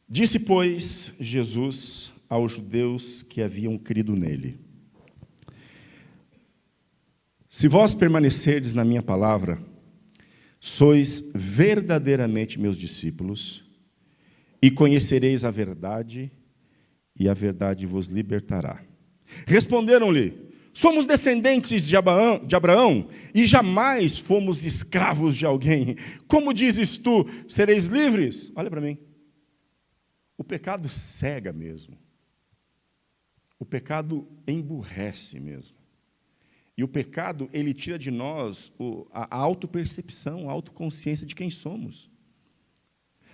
Disse, pois, Jesus aos judeus que haviam crido nele: se vós permanecerdes na minha palavra, sois verdadeiramente meus discípulos, e conhecereis a verdade, e a verdade vos libertará. Responderam-lhe: somos descendentes de Abraão, e jamais fomos escravos de alguém. Como dizes tu, sereis livres? Olha para mim. O pecado cega mesmo. O pecado emburrece mesmo. E o pecado, ele tira de nós a autopercepção, a autoconsciência de quem somos.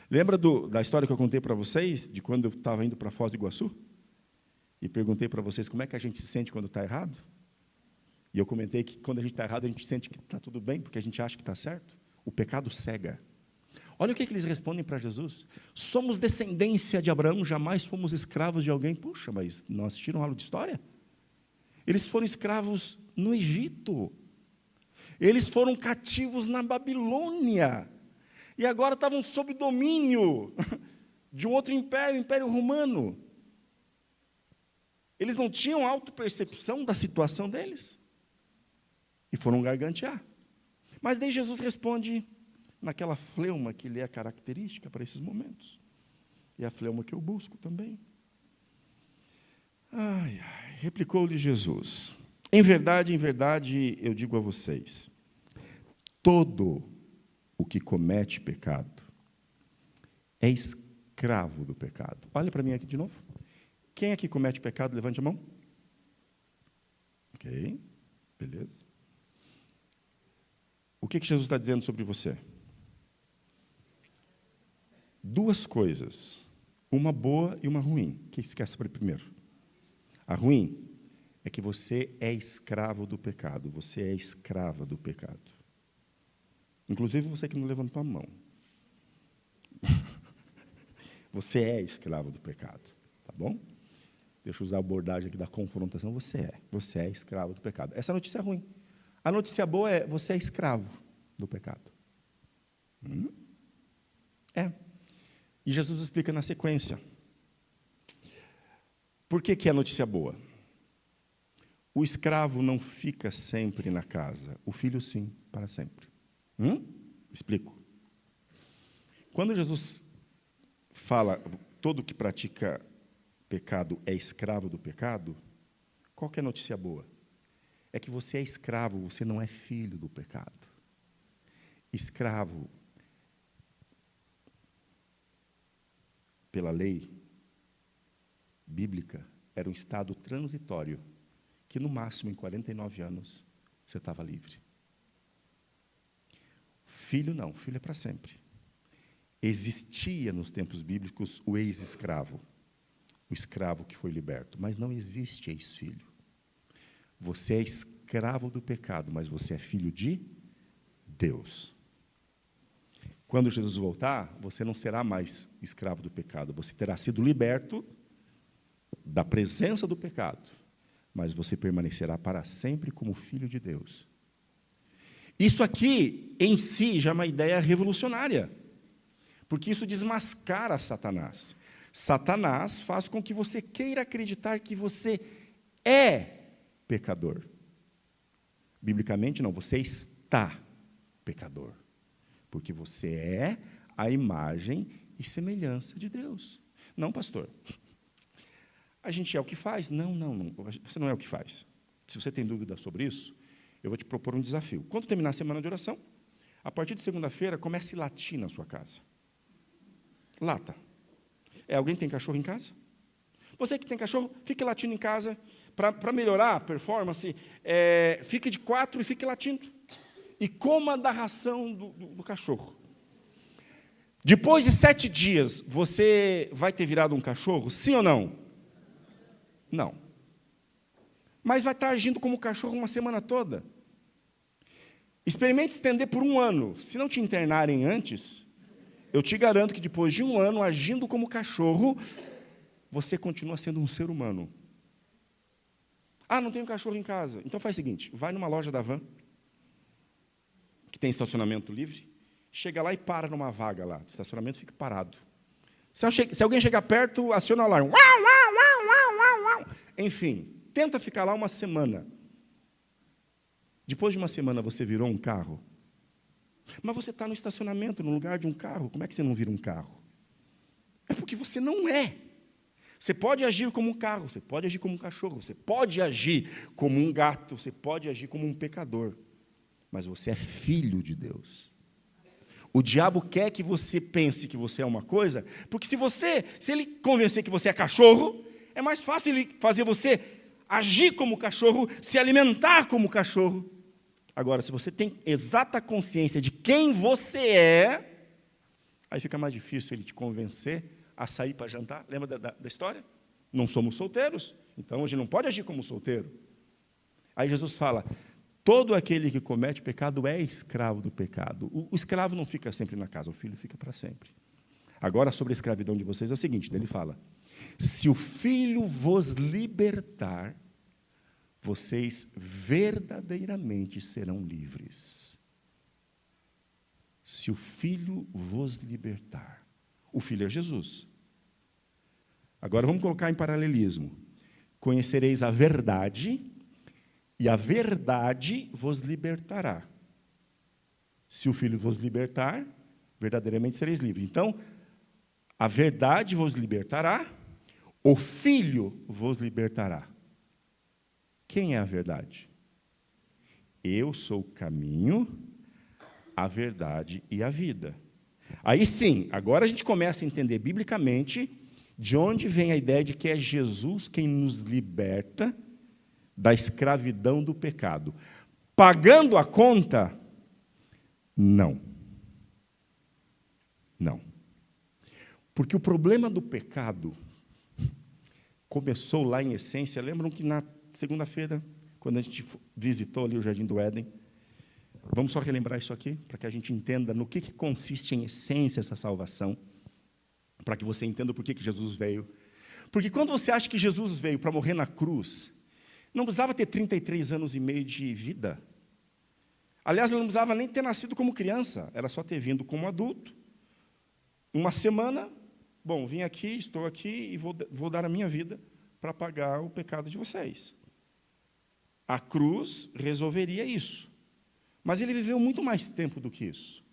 Lembra da história que eu contei para vocês, de quando eu estava indo para Foz do Iguaçu? E perguntei para vocês como é que a gente se sente quando está errado? E eu comentei que quando a gente está errado, a gente sente que está tudo bem, porque a gente acha que está certo. O pecado cega. Olha o que eles respondem para Jesus. Somos descendência de Abraão, jamais fomos escravos de alguém. Puxa, mas não assistiram aula de história? Eles foram escravos no Egito. Eles foram cativos na Babilônia. E agora estavam sob domínio de um outro império, o Império Romano. Eles não tinham autopercepção da situação deles. E foram gargantear. Mas daí Jesus responde naquela fleuma que lhe é característica para esses momentos. E a fleuma que eu busco também. Replicou-lhe Jesus: em verdade, eu digo a vocês, todo o que comete pecado é escravo do pecado. Olha para mim aqui de novo. Quem aqui comete pecado, levante a mão. Ok, beleza. O que Jesus está dizendo sobre você? 2 coisas, uma boa e uma ruim. O que você quer saber primeiro? A ruim é que você é escravo do pecado, você é escrava do pecado. Inclusive você que não levantou a mão. Você é escravo do pecado, tá bom? Deixa eu usar a abordagem aqui da confrontação. Você é escravo do pecado. Essa notícia é ruim. A notícia boa é, você é escravo do pecado. É. E Jesus explica na sequência. Por que é a notícia boa? O escravo não fica sempre na casa. O filho, sim, para sempre. Explico. Quando Jesus fala, todo que pratica pecado é escravo do pecado, qual que é a notícia boa? É que você é escravo, você não é filho do pecado. Escravo, pela lei bíblica, era um estado transitório, que no máximo em 49 anos você estava livre. Filho não, filho é para sempre. Existia nos tempos bíblicos o ex-escravo, o escravo que foi liberto, mas não existe ex-filho. Você é escravo do pecado, mas você é filho de Deus. Quando Jesus voltar, você não será mais escravo do pecado, você terá sido liberto da presença do pecado, mas você permanecerá para sempre como filho de Deus. Isso aqui, em si, já é uma ideia revolucionária, porque isso desmascara Satanás. Satanás faz com que você queira acreditar que você é pecador. Biblicamente, não, você está pecador, porque você é a imagem e semelhança de Deus. Não, pastor, a gente é o que faz? Não, você não é o que faz. Se você tem dúvida sobre isso, eu vou te propor um desafio. Quando terminar a semana de oração, a partir de segunda-feira, comece a latir na sua casa. Lata. Alguém tem cachorro em casa? Você que tem cachorro, fique latindo em casa. Para melhorar a performance, fique de 4 e fique latindo. E coma da ração do cachorro. Depois de 7 dias, você vai ter virado um cachorro? Sim ou não? Não. Mas vai estar agindo como cachorro uma semana toda. Experimente estender por 1 ano. Se não te internarem antes, eu te garanto que depois de 1 ano, agindo como cachorro, você continua sendo um ser humano. Ah, não tenho cachorro em casa. Então faz o seguinte, vai numa loja da Van, que tem estacionamento livre, chega lá e para numa vaga lá, de estacionamento, fica parado. Se alguém chegar perto, aciona o alarme. Uau, uau, uau, uau, uau, uau. Enfim, tenta ficar lá 1 semana. Depois de 1 semana, você virou um carro. Mas você está no estacionamento, no lugar de um carro. Como é que você não vira um carro? É porque você não é. Você pode agir como um carro, você pode agir como um cachorro, você pode agir como um gato, você pode agir como um pecador. Mas você é filho de Deus. O diabo quer que você pense que você é uma coisa, porque se ele convencer que você é cachorro, é mais fácil ele fazer você agir como cachorro, se alimentar como cachorro. Agora, se você tem exata consciência de quem você é, aí fica mais difícil ele te convencer a sair para jantar. Lembra da história? Não somos solteiros, então a gente não pode agir como solteiro. Aí Jesus fala, todo aquele que comete pecado é escravo do pecado. O escravo não fica sempre na casa, o filho fica para sempre. Agora, sobre a escravidão de vocês, é o seguinte, ele fala, se o filho vos libertar, vocês verdadeiramente serão livres. Se o filho vos libertar. O filho é Jesus. Agora vamos colocar em paralelismo. Conhecereis a verdade, e a verdade vos libertará. Se o filho vos libertar, verdadeiramente sereis livres. Então, a verdade vos libertará, o filho vos libertará. Quem é a verdade? Eu sou o caminho, a verdade e a vida. Aí sim, agora a gente começa a entender biblicamente de onde vem a ideia de que é Jesus quem nos liberta da escravidão do pecado. Pagando a conta? Não. Não. Porque o problema do pecado começou lá em essência. Lembram que na segunda-feira, quando a gente visitou ali o Jardim do Éden, Vamos só relembrar isso aqui, para que a gente entenda no que consiste em essência essa salvação, para que você entenda por que Jesus veio. Porque quando você acha que Jesus veio para morrer na cruz, não precisava ter 33 anos e meio de vida. Aliás, ele não precisava nem ter nascido como criança, era só ter vindo como adulto. Uma semana, bom, vim aqui, estou aqui e vou dar a minha vida para pagar o pecado de vocês. A cruz resolveria isso. Mas ele viveu muito mais tempo do que isso.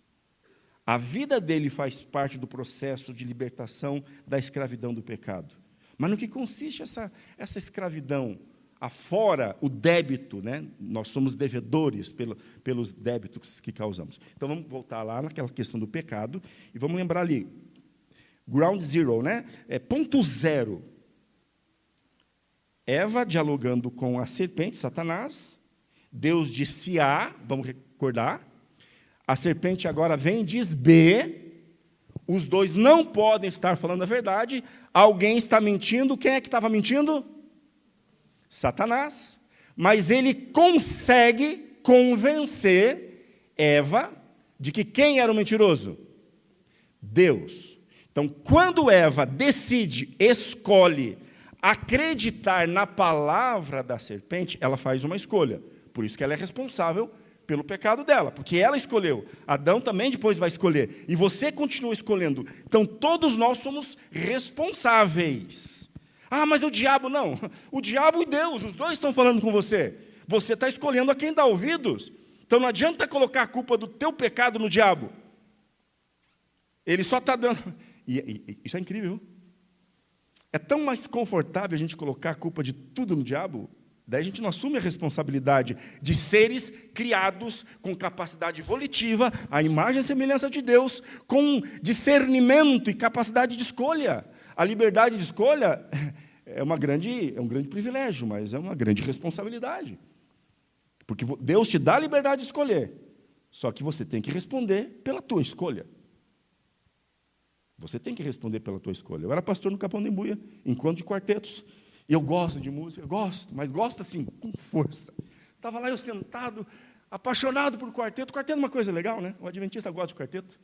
A vida dele faz parte do processo de libertação da escravidão do pecado. Mas no que consiste essa escravidão? Afora o débito, né? Nós somos devedores pelos débitos que causamos. Então, vamos voltar lá naquela questão do pecado e vamos lembrar ali, ground zero, né? Ponto zero. Eva dialogando com a serpente, Satanás. Deus disse A, vamos recordar. A serpente agora vem e diz B. Os dois não podem estar falando a verdade. Alguém está mentindo. Quem é que estava mentindo? Satanás. Mas ele consegue convencer Eva de que quem era o mentiroso? Deus. Então, quando Eva decide, escolhe acreditar na palavra da serpente, ela faz uma escolha. Por isso que ela é responsável pelo pecado dela, porque ela escolheu. Adão também depois vai escolher. E você continua escolhendo. Então, todos nós somos responsáveis. Ah, mas o diabo não. O diabo e Deus, os dois estão falando com você. Você está escolhendo a quem dá ouvidos. Então, não adianta colocar a culpa do teu pecado no diabo. Ele só está dando... E isso é incrível. É tão mais confortável a gente colocar a culpa de tudo no diabo. Daí a gente não assume a responsabilidade de seres criados com capacidade volitiva, a imagem e semelhança de Deus, com discernimento e capacidade de escolha. A liberdade de escolha é um grande privilégio, mas é uma grande responsabilidade. Porque Deus te dá a liberdade de escolher, só que você tem que responder pela tua escolha. Você tem que responder pela tua escolha. Eu era pastor no Capão da Embuia, encontro de quartetos. E eu gosto de música, mas gosto assim, com força. Estava lá eu sentado, apaixonado por quarteto. Quarteto é uma coisa legal, né? O adventista gosta de quarteto.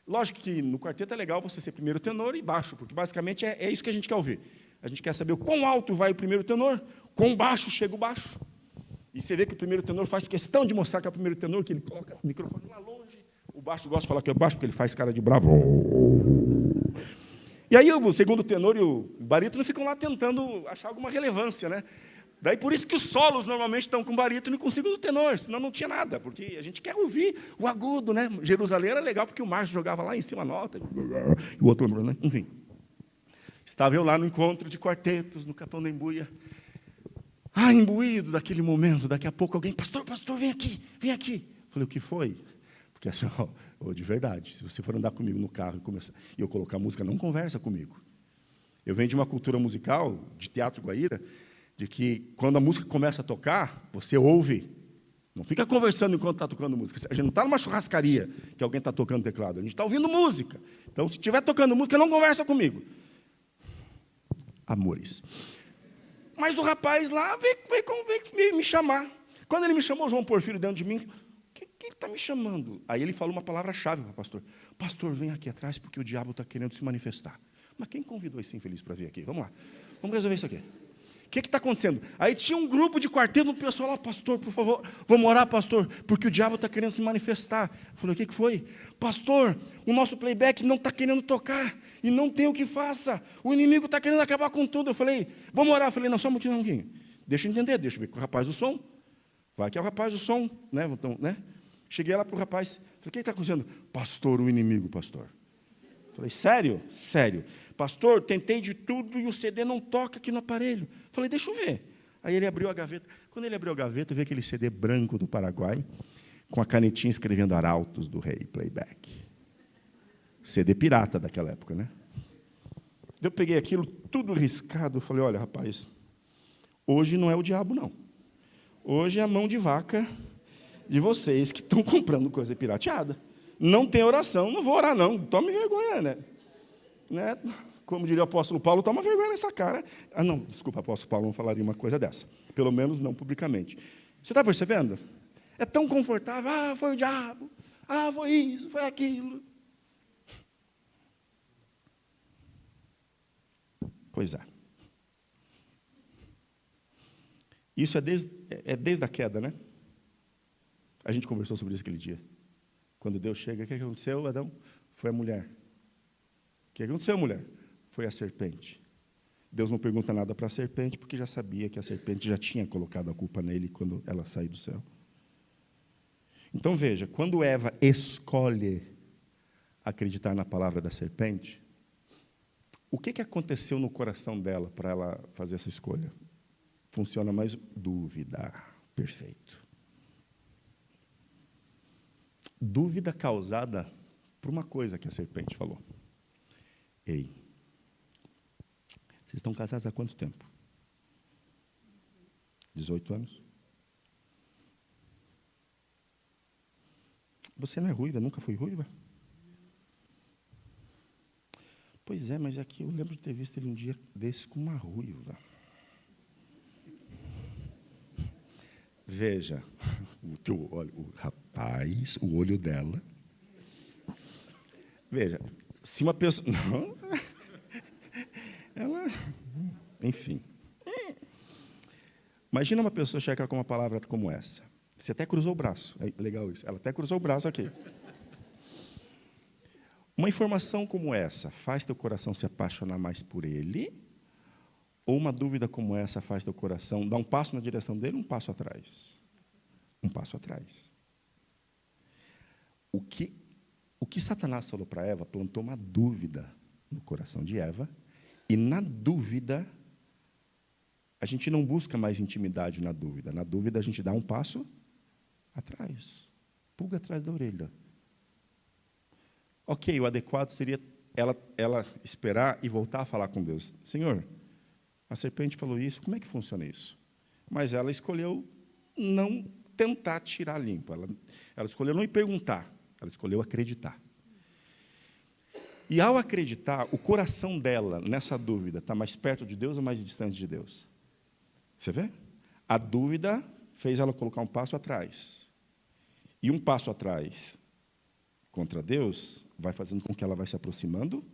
Lógico que no quarteto é legal você ser primeiro tenor e baixo, porque basicamente é isso que a gente quer ouvir. A gente quer saber o quão alto vai o primeiro tenor, quão baixo chega o baixo. E você vê que o primeiro tenor faz questão de mostrar que é o primeiro tenor, que ele coloca o microfone lá longe. O baixo gosta de falar que é baixo, porque ele faz cara de bravo. E aí o segundo tenor e o barítono ficam lá tentando achar alguma relevância, né? Daí por isso que os solos normalmente estão com barítono e com segundo tenor, senão não tinha nada, porque a gente quer ouvir o agudo, né? Jerusalém era legal porque o Márcio jogava lá em cima a nota, e o outro, né? Enfim. Estava eu lá no encontro de quartetos, no Capão da Embuia. Imbuído daquele momento, daqui a pouco alguém, pastor, vem aqui, vem aqui. Falei, o que foi? Porque assim, de verdade, se você for andar comigo no carro e eu colocar música, não conversa comigo. Eu venho de uma cultura musical, de teatro Guaíra, de que quando a música começa a tocar, você ouve. Não fica conversando enquanto está tocando música. A gente não está numa churrascaria que alguém está tocando teclado. A gente está ouvindo música. Então, se estiver tocando música, não conversa comigo. Amores. Mas o rapaz lá veio me chamar. Quando ele me chamou, João Porfírio dentro de mim, que ele está me chamando? Aí ele falou uma palavra-chave para o pastor. Pastor, vem aqui atrás porque o diabo está querendo se manifestar. Mas quem convidou esse infeliz para vir aqui? Vamos lá. Vamos resolver isso aqui. O que está acontecendo? Aí tinha um grupo de quarteto, um pessoal lá, pastor, por favor, vamos orar, pastor, porque o diabo está querendo se manifestar. Eu falei, o que foi? Pastor, o nosso playback não está querendo tocar e não tem o que faça. O inimigo está querendo acabar com tudo. Eu falei, vamos orar. Eu falei, não, só um pouquinho. Deixa eu entender, deixa eu ver com o rapaz do som. Vai que é o rapaz do som, né? Então, né? Cheguei lá para o rapaz, falei, o que está acontecendo? Pastor, o inimigo, pastor. Falei, sério? Sério. Pastor, tentei de tudo e o CD não toca aqui no aparelho. Falei, deixa eu ver. Aí ele abriu a gaveta. Quando ele abriu a gaveta, veio aquele CD branco do Paraguai, com a canetinha escrevendo Arautos do Rei, playback. CD pirata daquela época, né? Eu peguei aquilo tudo riscado, falei, olha, rapaz, hoje não é o diabo, não. Hoje é a mão de vaca de vocês que estão comprando coisa pirateada. Não tem oração, não vou orar, não. Tome vergonha, né? Como diria o apóstolo Paulo, toma vergonha nessa cara. Não, desculpa, apóstolo Paulo não falaria uma coisa dessa. Pelo menos não publicamente. Você está percebendo? É tão confortável. Ah, foi o diabo. Ah, foi isso, foi aquilo. Pois é. Isso é desde a queda, né? A gente conversou sobre isso aquele dia. Quando Deus chega, o que aconteceu, Adão? Foi a mulher. O que aconteceu, mulher? Foi a serpente. Deus não pergunta nada para a serpente, porque já sabia que a serpente já tinha colocado a culpa nele quando ela saiu do céu. Então veja, quando Eva escolhe acreditar na palavra da serpente, o que aconteceu no coração dela para ela fazer essa escolha? Funciona mais dúvida. Perfeito. Dúvida causada por uma coisa que a serpente falou. Ei, vocês estão casados há quanto tempo? 18 anos? Você não é ruiva, nunca foi ruiva? Pois é, mas aqui eu lembro de ter visto ele um dia desse com uma ruiva. Veja, o rapaz, o olho dela. Veja, se uma pessoa... Não, ela... Enfim. Imagina uma pessoa chegar com uma palavra como essa. Você até cruzou o braço. É legal isso. Ela até cruzou o braço aqui. Uma informação como essa faz teu coração se apaixonar mais por ele? Ou uma dúvida como essa faz teu coração dar um passo na direção dele, um passo atrás? Um passo atrás. O que Satanás falou para Eva plantou uma dúvida no coração de Eva, e na dúvida, a gente não busca mais intimidade na dúvida. Na dúvida, a gente dá um passo atrás. Pulga atrás da orelha. Ok, o adequado seria ela esperar e voltar a falar com Deus. Senhor, a serpente falou isso, como é que funciona isso? Mas ela escolheu não tentar tirar limpo. Ela escolheu não ir perguntar, ela escolheu acreditar. E ao acreditar, o coração dela, nessa dúvida, está mais perto de Deus ou mais distante de Deus? Você vê? A dúvida fez ela colocar um passo atrás. E um passo atrás contra Deus vai fazendo com que ela vai se aproximando,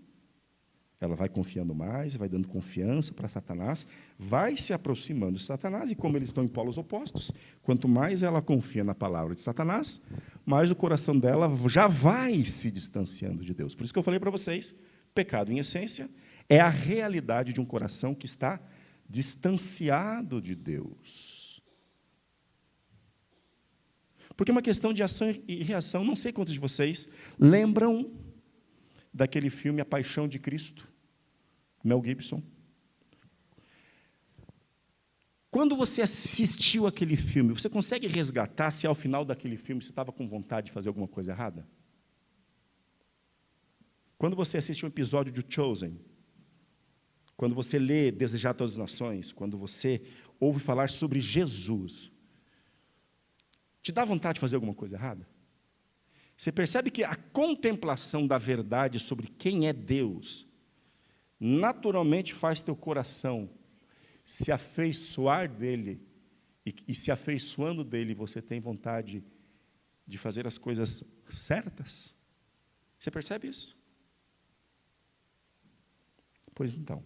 ela vai confiando mais, vai dando confiança para Satanás, vai se aproximando de Satanás, e como eles estão em polos opostos, quanto mais ela confia na palavra de Satanás, mais o coração dela já vai se distanciando de Deus. Por isso que eu falei para vocês, pecado, em essência, é a realidade de um coração que está distanciado de Deus. Porque é uma questão de ação e reação. Não sei quantos de vocês lembram daquele filme A Paixão de Cristo, Mel Gibson. Quando você assistiu aquele filme, você consegue resgatar se ao final daquele filme você estava com vontade de fazer alguma coisa errada? Quando você assiste um episódio de Chosen, quando você lê Desejar Todas as Nações, quando você ouve falar sobre Jesus, te dá vontade de fazer alguma coisa errada? Você percebe que a contemplação da verdade sobre quem é Deus naturalmente faz teu coração se afeiçoar dele, e se afeiçoando dele, você tem vontade de fazer as coisas certas? Você percebe isso? Pois então,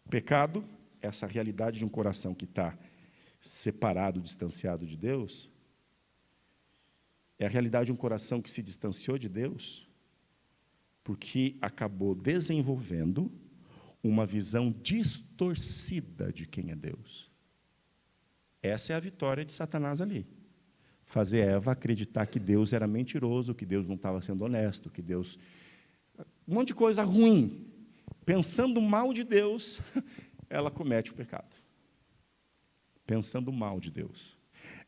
pecado, essa realidade de um coração que está separado, distanciado de Deus, é a realidade de um coração que se distanciou de Deus porque acabou desenvolvendo uma visão distorcida de quem é Deus. Essa é a vitória de Satanás ali. Fazer Eva acreditar que Deus era mentiroso, que Deus não estava sendo honesto, que Deus... Um monte de coisa ruim. Pensando mal de Deus, ela comete o pecado. Pensando mal de Deus.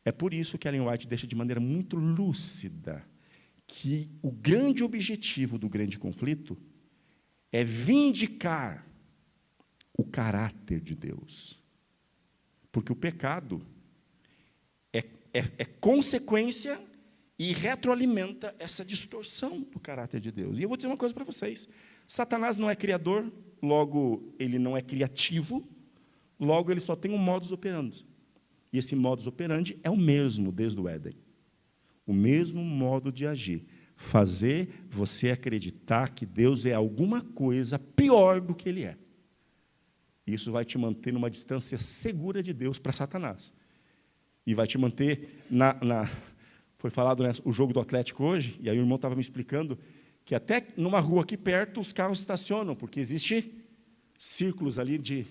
É por isso que Ellen White deixa de maneira muito lúcida que o grande objetivo do grande conflito é vindicar o caráter de Deus. Porque o pecado é consequência e retroalimenta essa distorção do caráter de Deus. E eu vou dizer uma coisa para vocês. Satanás não é criador, logo ele não é criativo, logo ele só tem um modus operandi. E esse modus operandi é o mesmo desde o Éden. O mesmo modo de agir. Fazer você acreditar que Deus é alguma coisa pior do que Ele é. Isso vai te manter numa distância segura de Deus para Satanás. E vai te manter Foi falado, né, o jogo do Atlético hoje, e aí o irmão estava me explicando que até numa rua aqui perto os carros estacionam, porque existem círculos ali de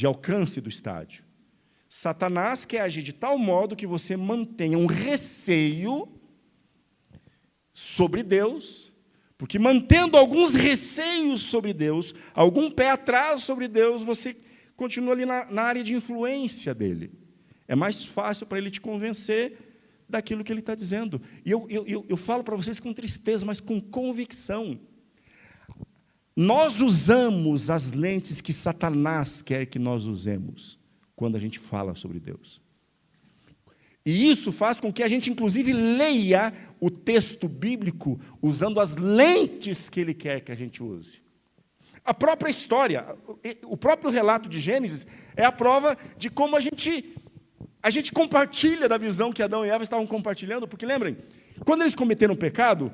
alcance do estádio. Satanás quer agir de tal modo que você mantenha um receio sobre Deus, porque mantendo alguns receios sobre Deus, algum pé atrás sobre Deus, você continua ali na área de influência dele. É mais fácil para ele te convencer daquilo que ele está dizendo. E eu falo para vocês com tristeza, mas com convicção. Nós usamos as lentes que Satanás quer que nós usemos quando a gente fala sobre Deus. E isso faz com que a gente, inclusive, leia o texto bíblico usando as lentes que ele quer que a gente use. A própria história, o próprio relato de Gênesis é a prova de como a gente compartilha da visão que Adão e Eva estavam compartilhando, porque lembrem, quando eles cometeram o pecado,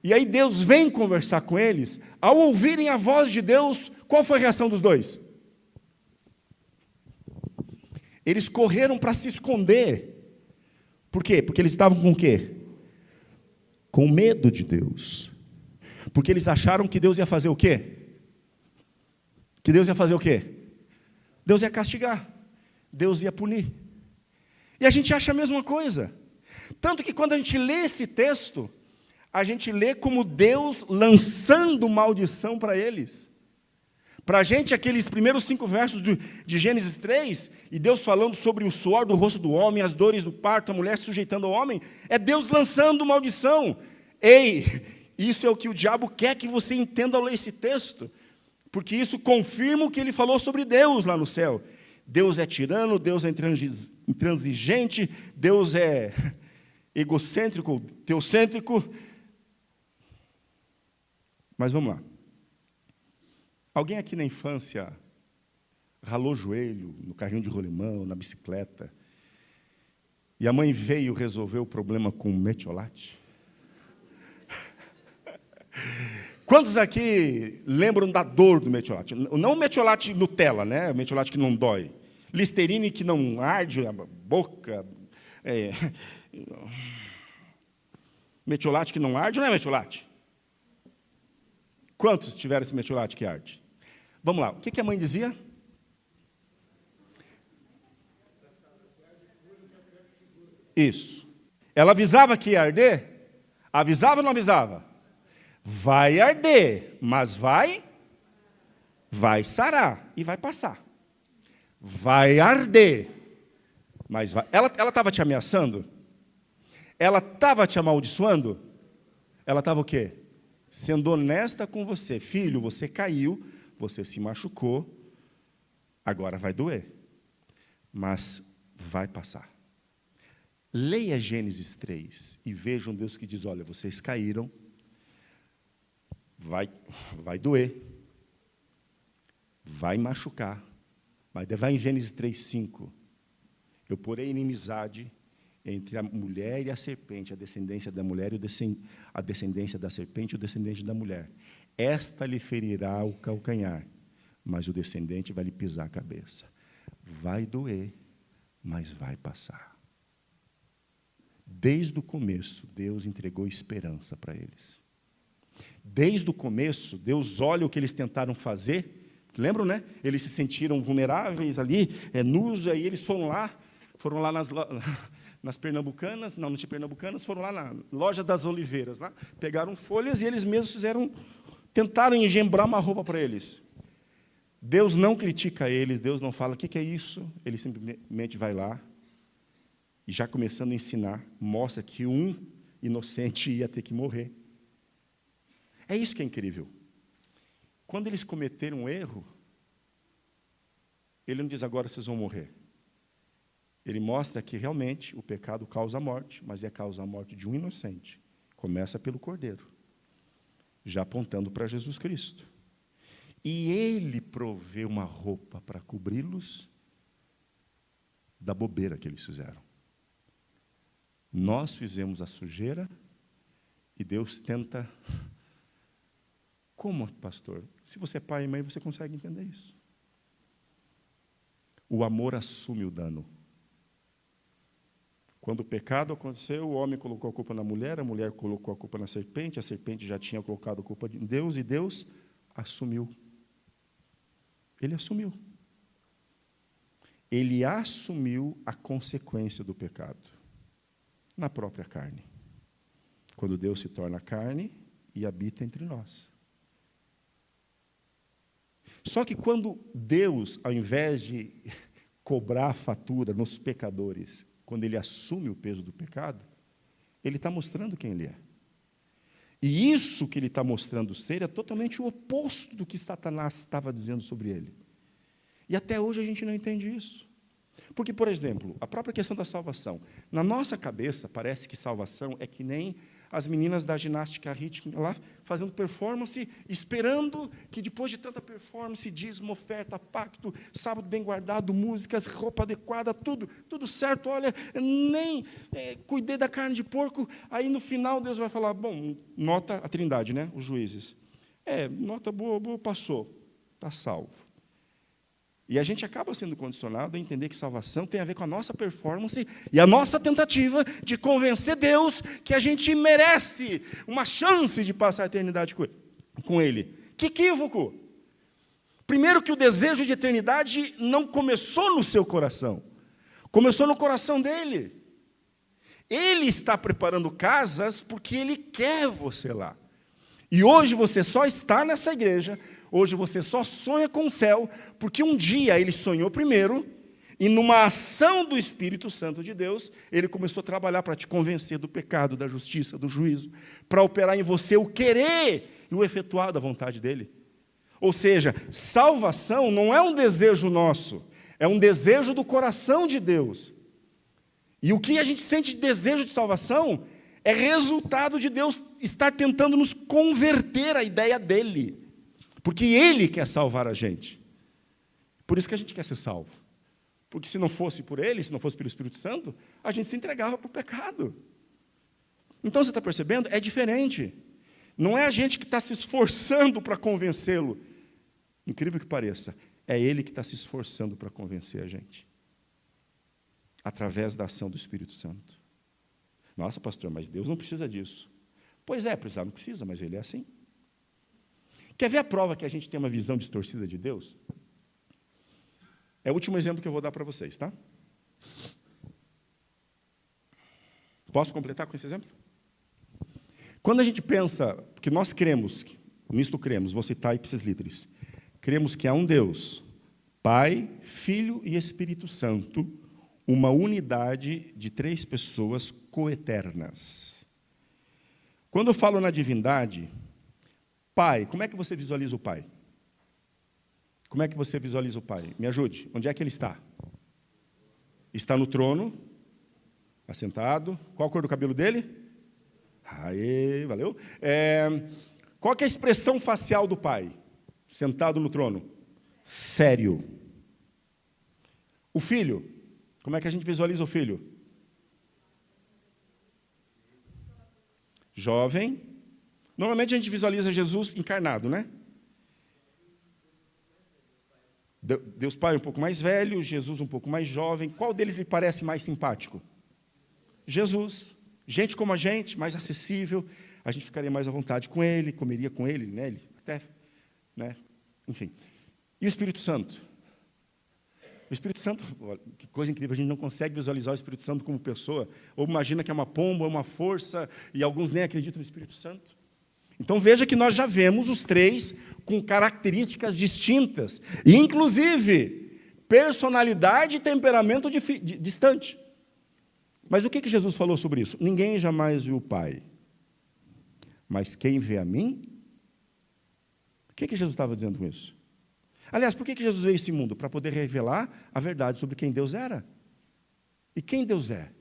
e aí Deus vem conversar com eles, ao ouvirem a voz de Deus, qual foi a reação dos dois? Eles correram para se esconder. Por quê? Porque eles estavam com o quê? Com medo de Deus. Porque eles acharam que Deus ia fazer o quê? Que Deus ia fazer o quê? Deus ia castigar. Deus ia punir. E a gente acha a mesma coisa. Tanto que quando a gente lê esse texto, a gente lê como Deus lançando maldição para eles. Para a gente, aqueles primeiros 5 versos de Gênesis 3, e Deus falando sobre o suor do rosto do homem, as dores do parto, a mulher se sujeitando ao homem, é Deus lançando maldição. Ei, isso é o que o diabo quer que você entenda ao ler esse texto, porque isso confirma o que ele falou sobre Deus lá no céu. Deus é tirano, Deus é intransigente, Deus é egocêntrico, teocêntrico. Mas vamos lá. Alguém aqui na infância ralou o joelho no carrinho de rolimão, na bicicleta, e a mãe veio resolver o problema com metiolate? Quantos aqui lembram da dor do metiolate? Não o metiolate Nutella, né? O metiolate que não dói. Listerine que não arde a boca. Metiolate que não arde, não é metiolate? Quantos tiveram esse metiolate que arde? Vamos lá, o que a mãe dizia? Isso. Ela avisava que ia arder? Avisava ou não avisava? Vai arder, mas vai sarar e vai passar. Vai arder, mas vai. Ela estava te ameaçando? Ela estava te amaldiçoando? Ela estava o quê? Sendo honesta com você. Filho, você caiu, você se machucou, agora vai doer, mas vai passar. Leia Gênesis 3 e veja um Deus que diz, olha, vocês caíram, vai doer, vai machucar, mas vai em Gênesis 3:5. Eu porei inimizade entre a mulher e a serpente, a descendência da mulher e a descendência da serpente e o descendente da mulher. Esta lhe ferirá o calcanhar, mas o descendente vai lhe pisar a cabeça. Vai doer, mas vai passar. Desde o começo, Deus entregou esperança para eles. Desde o começo, Deus olha o que eles tentaram fazer. Lembram, né? Eles se sentiram vulneráveis ali, nus, aí eles foram lá nas Pernambucanas, não tinha Pernambucanas, foram lá na loja das oliveiras, lá, pegaram folhas e eles mesmos tentaram engembrar uma roupa para eles. Deus não critica eles, Deus não fala, o que é isso? Ele simplesmente vai lá, e já começando a ensinar, mostra que um inocente ia ter que morrer. É isso que é incrível. Quando eles cometeram um erro, ele não diz, agora vocês vão morrer. Ele mostra que realmente o pecado causa a morte, mas é causa a morte de um inocente. Começa pelo Cordeiro, já apontando para Jesus Cristo. E ele provê uma roupa para cobri-los, da bobeira que eles fizeram. Nós fizemos a sujeira e Deus tenta... Como, pastor? Se você é pai e mãe, você consegue entender isso. O amor assume o dano. Quando o pecado aconteceu, o homem colocou a culpa na mulher, a mulher colocou a culpa na serpente, a serpente já tinha colocado a culpa em Deus, e Deus assumiu. Ele assumiu. Ele assumiu a consequência do pecado na própria carne. Quando Deus se torna carne e habita entre nós. Só que quando Deus, ao invés de cobrar a fatura nos pecadores, quando Ele assume o peso do pecado, Ele está mostrando quem Ele é. E isso que Ele está mostrando ser é totalmente o oposto do que Satanás estava dizendo sobre Ele. E até hoje a gente não entende isso. Porque, por exemplo, a própria questão da salvação. Na nossa cabeça, parece que salvação é que nem as meninas da ginástica rítmica lá, fazendo performance, esperando que depois de tanta performance, dízimo, oferta, pacto, sábado bem guardado, músicas, roupa adequada, tudo certo, olha, nem cuidei da carne de porco, aí no final Deus vai falar, bom, nota a Trindade, né, os juízes. Nota boa, passou, está salvo. E a gente acaba sendo condicionado a entender que salvação tem a ver com a nossa performance e a nossa tentativa de convencer Deus que a gente merece uma chance de passar a eternidade com Ele. Que equívoco! Primeiro que o desejo de eternidade não começou no seu coração, começou no coração dele. Ele está preparando casas porque Ele quer você lá. E hoje você só está nessa igreja, hoje você só sonha com o céu, porque um dia Ele sonhou primeiro, e numa ação do Espírito Santo de Deus, Ele começou a trabalhar para te convencer do pecado, da justiça, do juízo, para operar em você o querer e o efetuar da vontade dEle. Ou seja, salvação não é um desejo nosso, é um desejo do coração de Deus. E o que a gente sente de desejo de salvação é resultado de Deus estar tentando nos converter à ideia dEle. Porque Ele quer salvar a gente. Por isso que a gente quer ser salvo. Porque se não fosse por Ele, se não fosse pelo Espírito Santo, a gente se entregava para o pecado. Então, você está percebendo? É diferente. Não é a gente que está se esforçando para convencê-lo. Incrível que pareça, é Ele que está se esforçando para convencer a gente. Através da ação do Espírito Santo. Nossa, pastor, mas Deus não precisa disso. Pois é, precisar não precisa, mas Ele é assim. Quer ver a prova que a gente tem uma visão distorcida de Deus? É o último exemplo que eu vou dar para vocês, tá? Posso completar com esse exemplo? Quando a gente pensa, porque nós cremos, nisto cremos, vou citar ipsis literis, cremos que há um Deus, Pai, Filho e Espírito Santo, uma unidade de 3 pessoas coeternas. Quando eu falo na divindade, Pai, como é que você visualiza o Pai? Como é que você visualiza o Pai? Me ajude. Onde é que Ele está? Está no trono, assentado. Qual a cor do cabelo dele? Aê, valeu. Qual que é a expressão facial do Pai? Sentado no trono. Sério. O Filho, como é que a gente visualiza o Filho? Jovem. Normalmente a gente visualiza Jesus encarnado, né? Deus Pai um pouco mais velho, Jesus um pouco mais jovem. Qual deles lhe parece mais simpático? Jesus. Gente como a gente, mais acessível. A gente ficaria mais à vontade com Ele, comeria com Ele, né? Até, né? Enfim. E o Espírito Santo? O Espírito Santo, que coisa incrível, a gente não consegue visualizar o Espírito Santo como pessoa. Ou imagina que é uma pomba, é uma força, e alguns nem acreditam no Espírito Santo. Então veja que nós já vemos os 3 com características distintas, e inclusive personalidade e temperamento distante. Mas o que Jesus falou sobre isso? Ninguém jamais viu o Pai, mas quem vê a mim? O que Jesus estava dizendo com isso? Aliás, por que Jesus veio a esse mundo? Para poder revelar a verdade sobre quem Deus era. E quem Deus é?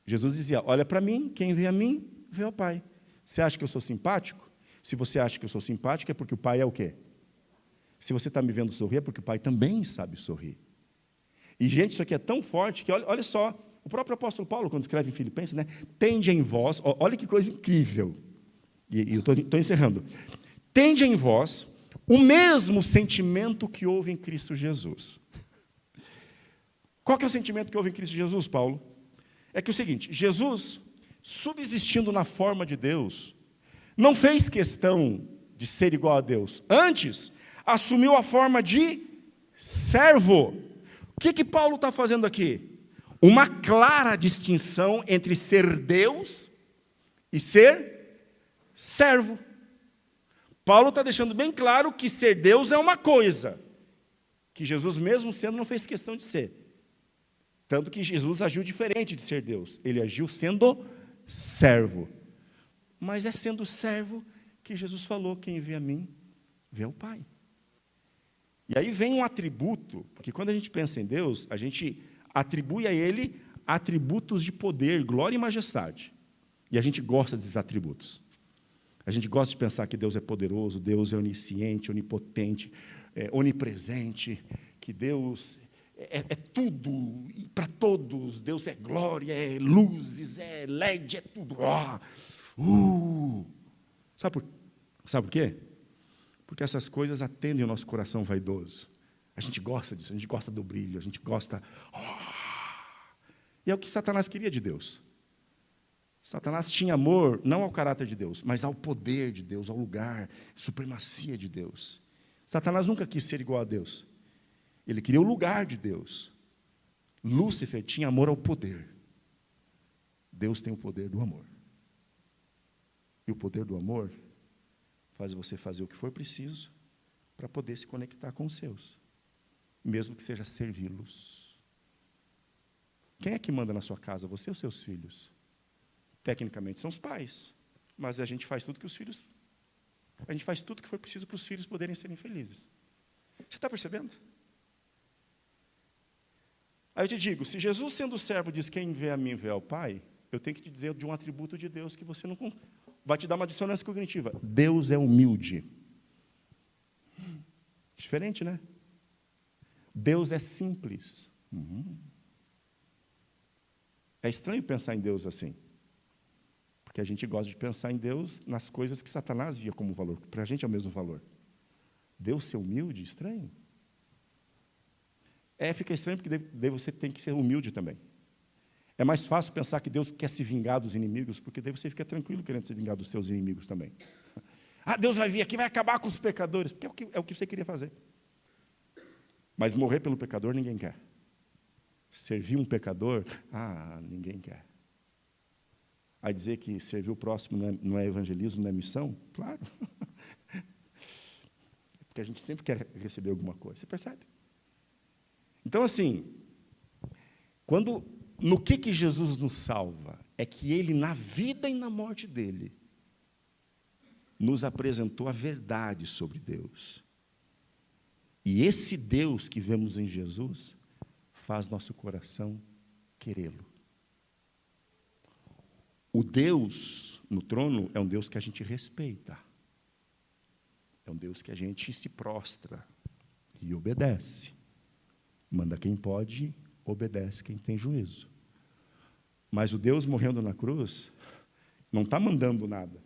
Jesus dizia, olha para mim, quem vê a mim, vê o Pai. Você acha que eu sou simpático? Se você acha que eu sou simpático, é porque o Pai é o quê? Se você está me vendo sorrir, é porque o Pai também sabe sorrir. E, gente, isso aqui é tão forte que, olha só, o próprio apóstolo Paulo, quando escreve em Filipenses, né, tende em vós, olha que coisa incrível, e eu estou encerrando, tende em vós o mesmo sentimento que houve em Cristo Jesus. Qual que é o sentimento que houve em Cristo Jesus, Paulo? É que é o seguinte, Jesus, subsistindo na forma de Deus, não fez questão de ser igual a Deus. Antes, assumiu a forma de servo. O que Paulo está fazendo aqui? Uma clara distinção entre ser Deus e ser servo. Paulo está deixando bem claro que ser Deus é uma coisa, que Jesus, mesmo sendo, não fez questão de ser. Tanto que Jesus agiu diferente de ser Deus. Ele agiu sendo servo. Mas é sendo servo que Jesus falou, quem vê a mim, vê o Pai. E aí vem um atributo, porque quando a gente pensa em Deus, a gente atribui a Ele atributos de poder, glória e majestade. E a gente gosta desses atributos. A gente gosta de pensar que Deus é poderoso, Deus é onisciente, onipotente, onipresente, que Deus é tudo e para todos. Deus é glória, é luzes, é LED, é tudo. Sabe por quê? Porque essas coisas atendem o nosso coração vaidoso. A gente gosta disso, a gente gosta do brilho, a gente gosta. E é o que Satanás queria de Deus. Satanás tinha amor não ao caráter de Deus, mas ao poder de Deus, ao lugar, supremacia de Deus. Satanás nunca quis ser igual a Deus. Ele queria o lugar de Deus. Lúcifer tinha amor ao poder. Deus tem o poder do amor. E o poder do amor faz você fazer o que for preciso para poder se conectar com os seus, mesmo que seja servi-los. Quem é que manda na sua casa, você ou seus filhos? Tecnicamente são os pais, mas a gente faz tudo que a gente faz tudo que for preciso para os filhos poderem serem felizes. Você está percebendo? Aí eu te digo, se Jesus, sendo servo, diz quem vê a mim vê ao Pai, eu tenho que te dizer de um atributo de Deus que você não vai te dar uma dissonância cognitiva. Deus é humilde. Diferente, né? Deus é simples. É estranho pensar em Deus assim. Porque a gente gosta de pensar em Deus nas coisas que Satanás via como valor. Para a gente é o mesmo valor. Deus ser humilde, estranho. Fica estranho porque daí você tem que ser humilde também. É mais fácil pensar que Deus quer se vingar dos inimigos, porque daí você fica tranquilo querendo se vingar dos seus inimigos também. Deus vai vir aqui, vai acabar com os pecadores, porque é o que você queria fazer. Mas morrer pelo pecador ninguém quer. Servir um pecador, ninguém quer. Aí dizer que servir o próximo não é evangelismo, não é missão? Claro. Porque a gente sempre quer receber alguma coisa, você percebe? Então, assim, no que Jesus nos salva? É que Ele, na vida e na morte dEle, nos apresentou a verdade sobre Deus. E esse Deus que vemos em Jesus faz nosso coração querê-lo. O Deus no trono é um Deus que a gente respeita. É um Deus que a gente se prostra e obedece. Manda quem pode, obedece quem tem juízo. Mas o Deus morrendo na cruz não está mandando nada,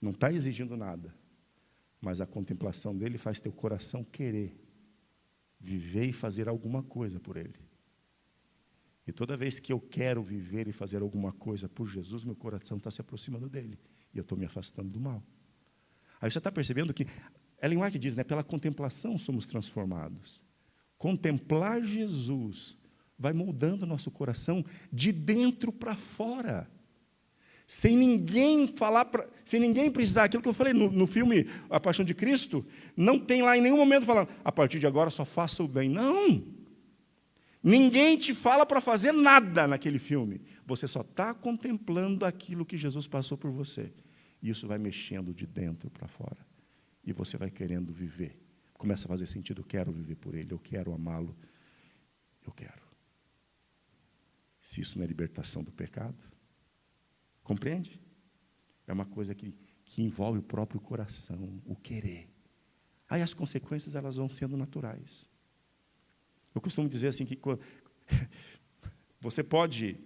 não está exigindo nada, mas a contemplação dele faz teu coração querer viver e fazer alguma coisa por ele. E toda vez que eu quero viver e fazer alguma coisa por Jesus, meu coração está se aproximando dele, e eu estou me afastando do mal. Aí você está percebendo que, Ellen White diz, pela contemplação somos transformados. Contemplar Jesus vai moldando o nosso coração de dentro para fora. Sem ninguém sem ninguém precisar, aquilo que eu falei no filme A Paixão de Cristo, não tem lá em nenhum momento falando, a partir de agora só faça o bem. Não! Ninguém te fala para fazer nada naquele filme. Você só está contemplando aquilo que Jesus passou por você. E isso vai mexendo de dentro para fora. E você vai querendo viver. Começa a fazer sentido, eu quero viver por Ele, eu quero amá-lo, eu quero. Se isso não é libertação do pecado, compreende? É uma coisa que envolve o próprio coração, o querer. Aí as consequências elas vão sendo naturais. Eu costumo dizer assim que você pode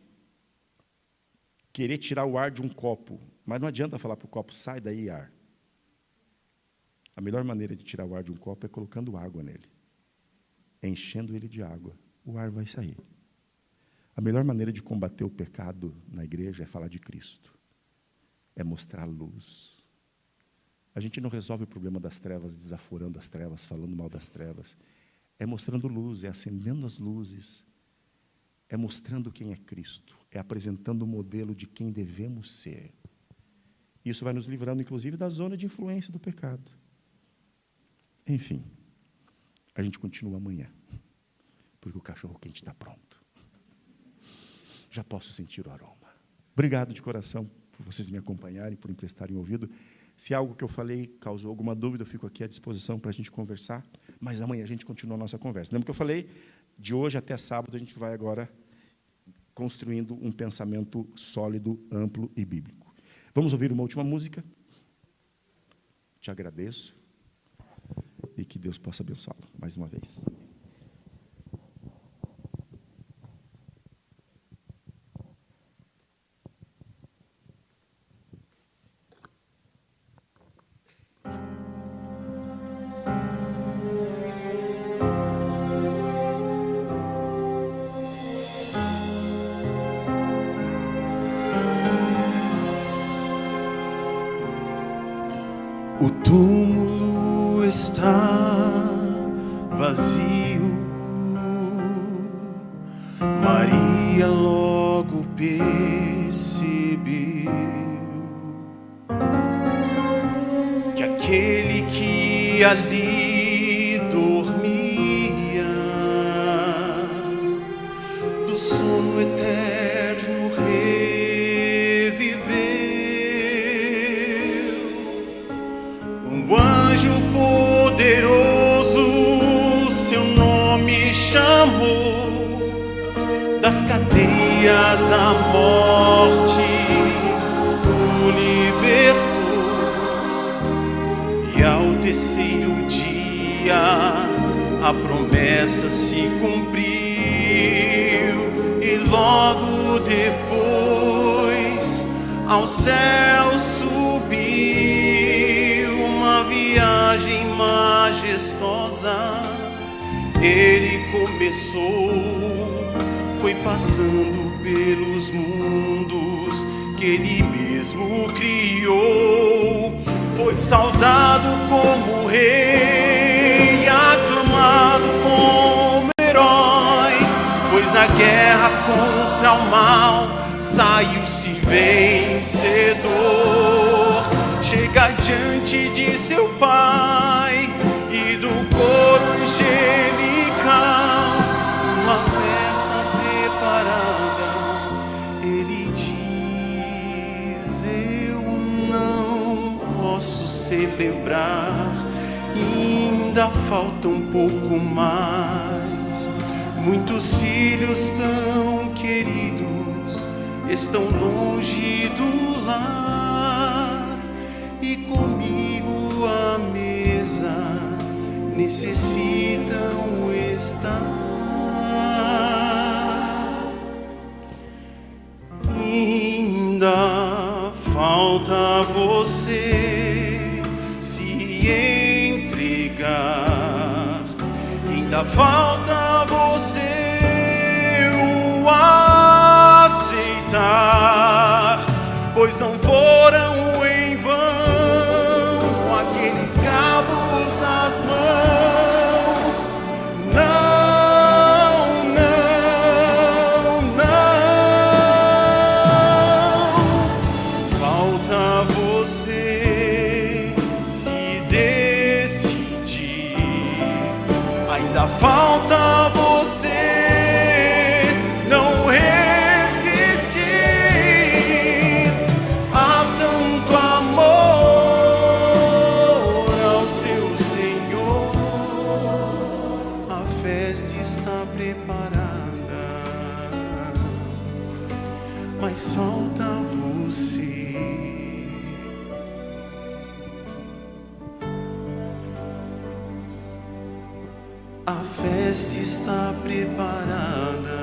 querer tirar o ar de um copo, mas não adianta falar para o copo, sai daí ar. A melhor maneira de tirar o ar de um copo é colocando água nele. Enchendo ele de água, o ar vai sair. A melhor maneira de combater o pecado na igreja é falar de Cristo. É mostrar luz. A gente não resolve o problema das trevas desaforando as trevas, falando mal das trevas. É mostrando luz, é acendendo as luzes. É mostrando quem é Cristo. É apresentando o modelo de quem devemos ser. Isso vai nos livrando, inclusive, da zona de influência do pecado. Enfim, a gente continua amanhã, porque o cachorro-quente está pronto. Já posso sentir o aroma. Obrigado de coração por vocês me acompanharem, por emprestarem ouvido. Se algo que eu falei causou alguma dúvida, eu fico aqui à disposição para a gente conversar, mas amanhã a gente continua a nossa conversa. Lembra que eu falei? De hoje até sábado, a gente vai agora construindo um pensamento sólido, amplo e bíblico. Vamos ouvir uma última música? Te agradeço e que Deus possa abençoá-lo mais uma vez. O túmulo está vazio. Maria logo percebeu que aquele que ali dormia do sono eterno reviveu. Um anjo poderoso seu nome chamou, das cadeias da morte o libertou, e ao terceiro dia a promessa se cumpriu, e logo depois ao céu subiu, uma viagem majestosa ele começou, foi passando pelos mundos que ele mesmo criou, foi saudado como rei, aclamado como herói, pois na guerra contra o mal saiu-se vencedor. Chega diante de seu Pai e do coro angelical, uma festa preparada. Ele diz: eu não posso celebrar, ainda falta um pouco mais. Muitos filhos tão queridos estão longe do lar, e comigo à mesa necessitam estar. Ainda falta você se entregar, ainda falta você o aceitar, pois não foram em vão aqueles cravos nas mãos. Não, não, não. Falta você se decidir, ainda falta você não resistir. Há tanto amor ao seu Senhor, a festa está preparada, mas falta você. a festa está preparada,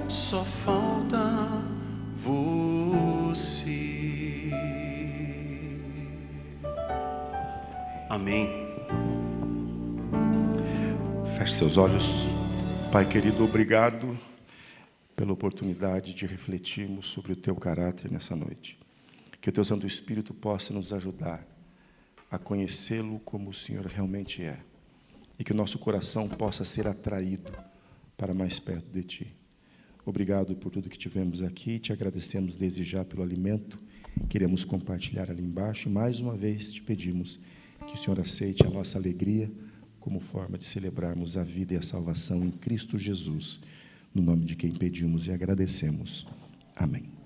só falta você. Amém. Feche seus olhos. Pai querido, obrigado pela oportunidade de refletirmos sobre o Teu caráter nessa noite. Que o Teu Santo Espírito possa nos ajudar a conhecê-lo como o Senhor realmente é. E que o nosso coração possa ser atraído para mais perto de Ti. Obrigado por tudo que tivemos aqui. Te agradecemos desde já pelo alimento. Queremos compartilhar ali embaixo. E mais uma vez te pedimos que o Senhor aceite a nossa alegria como forma de celebrarmos a vida e a salvação em Cristo Jesus, no nome de quem pedimos e agradecemos. Amém.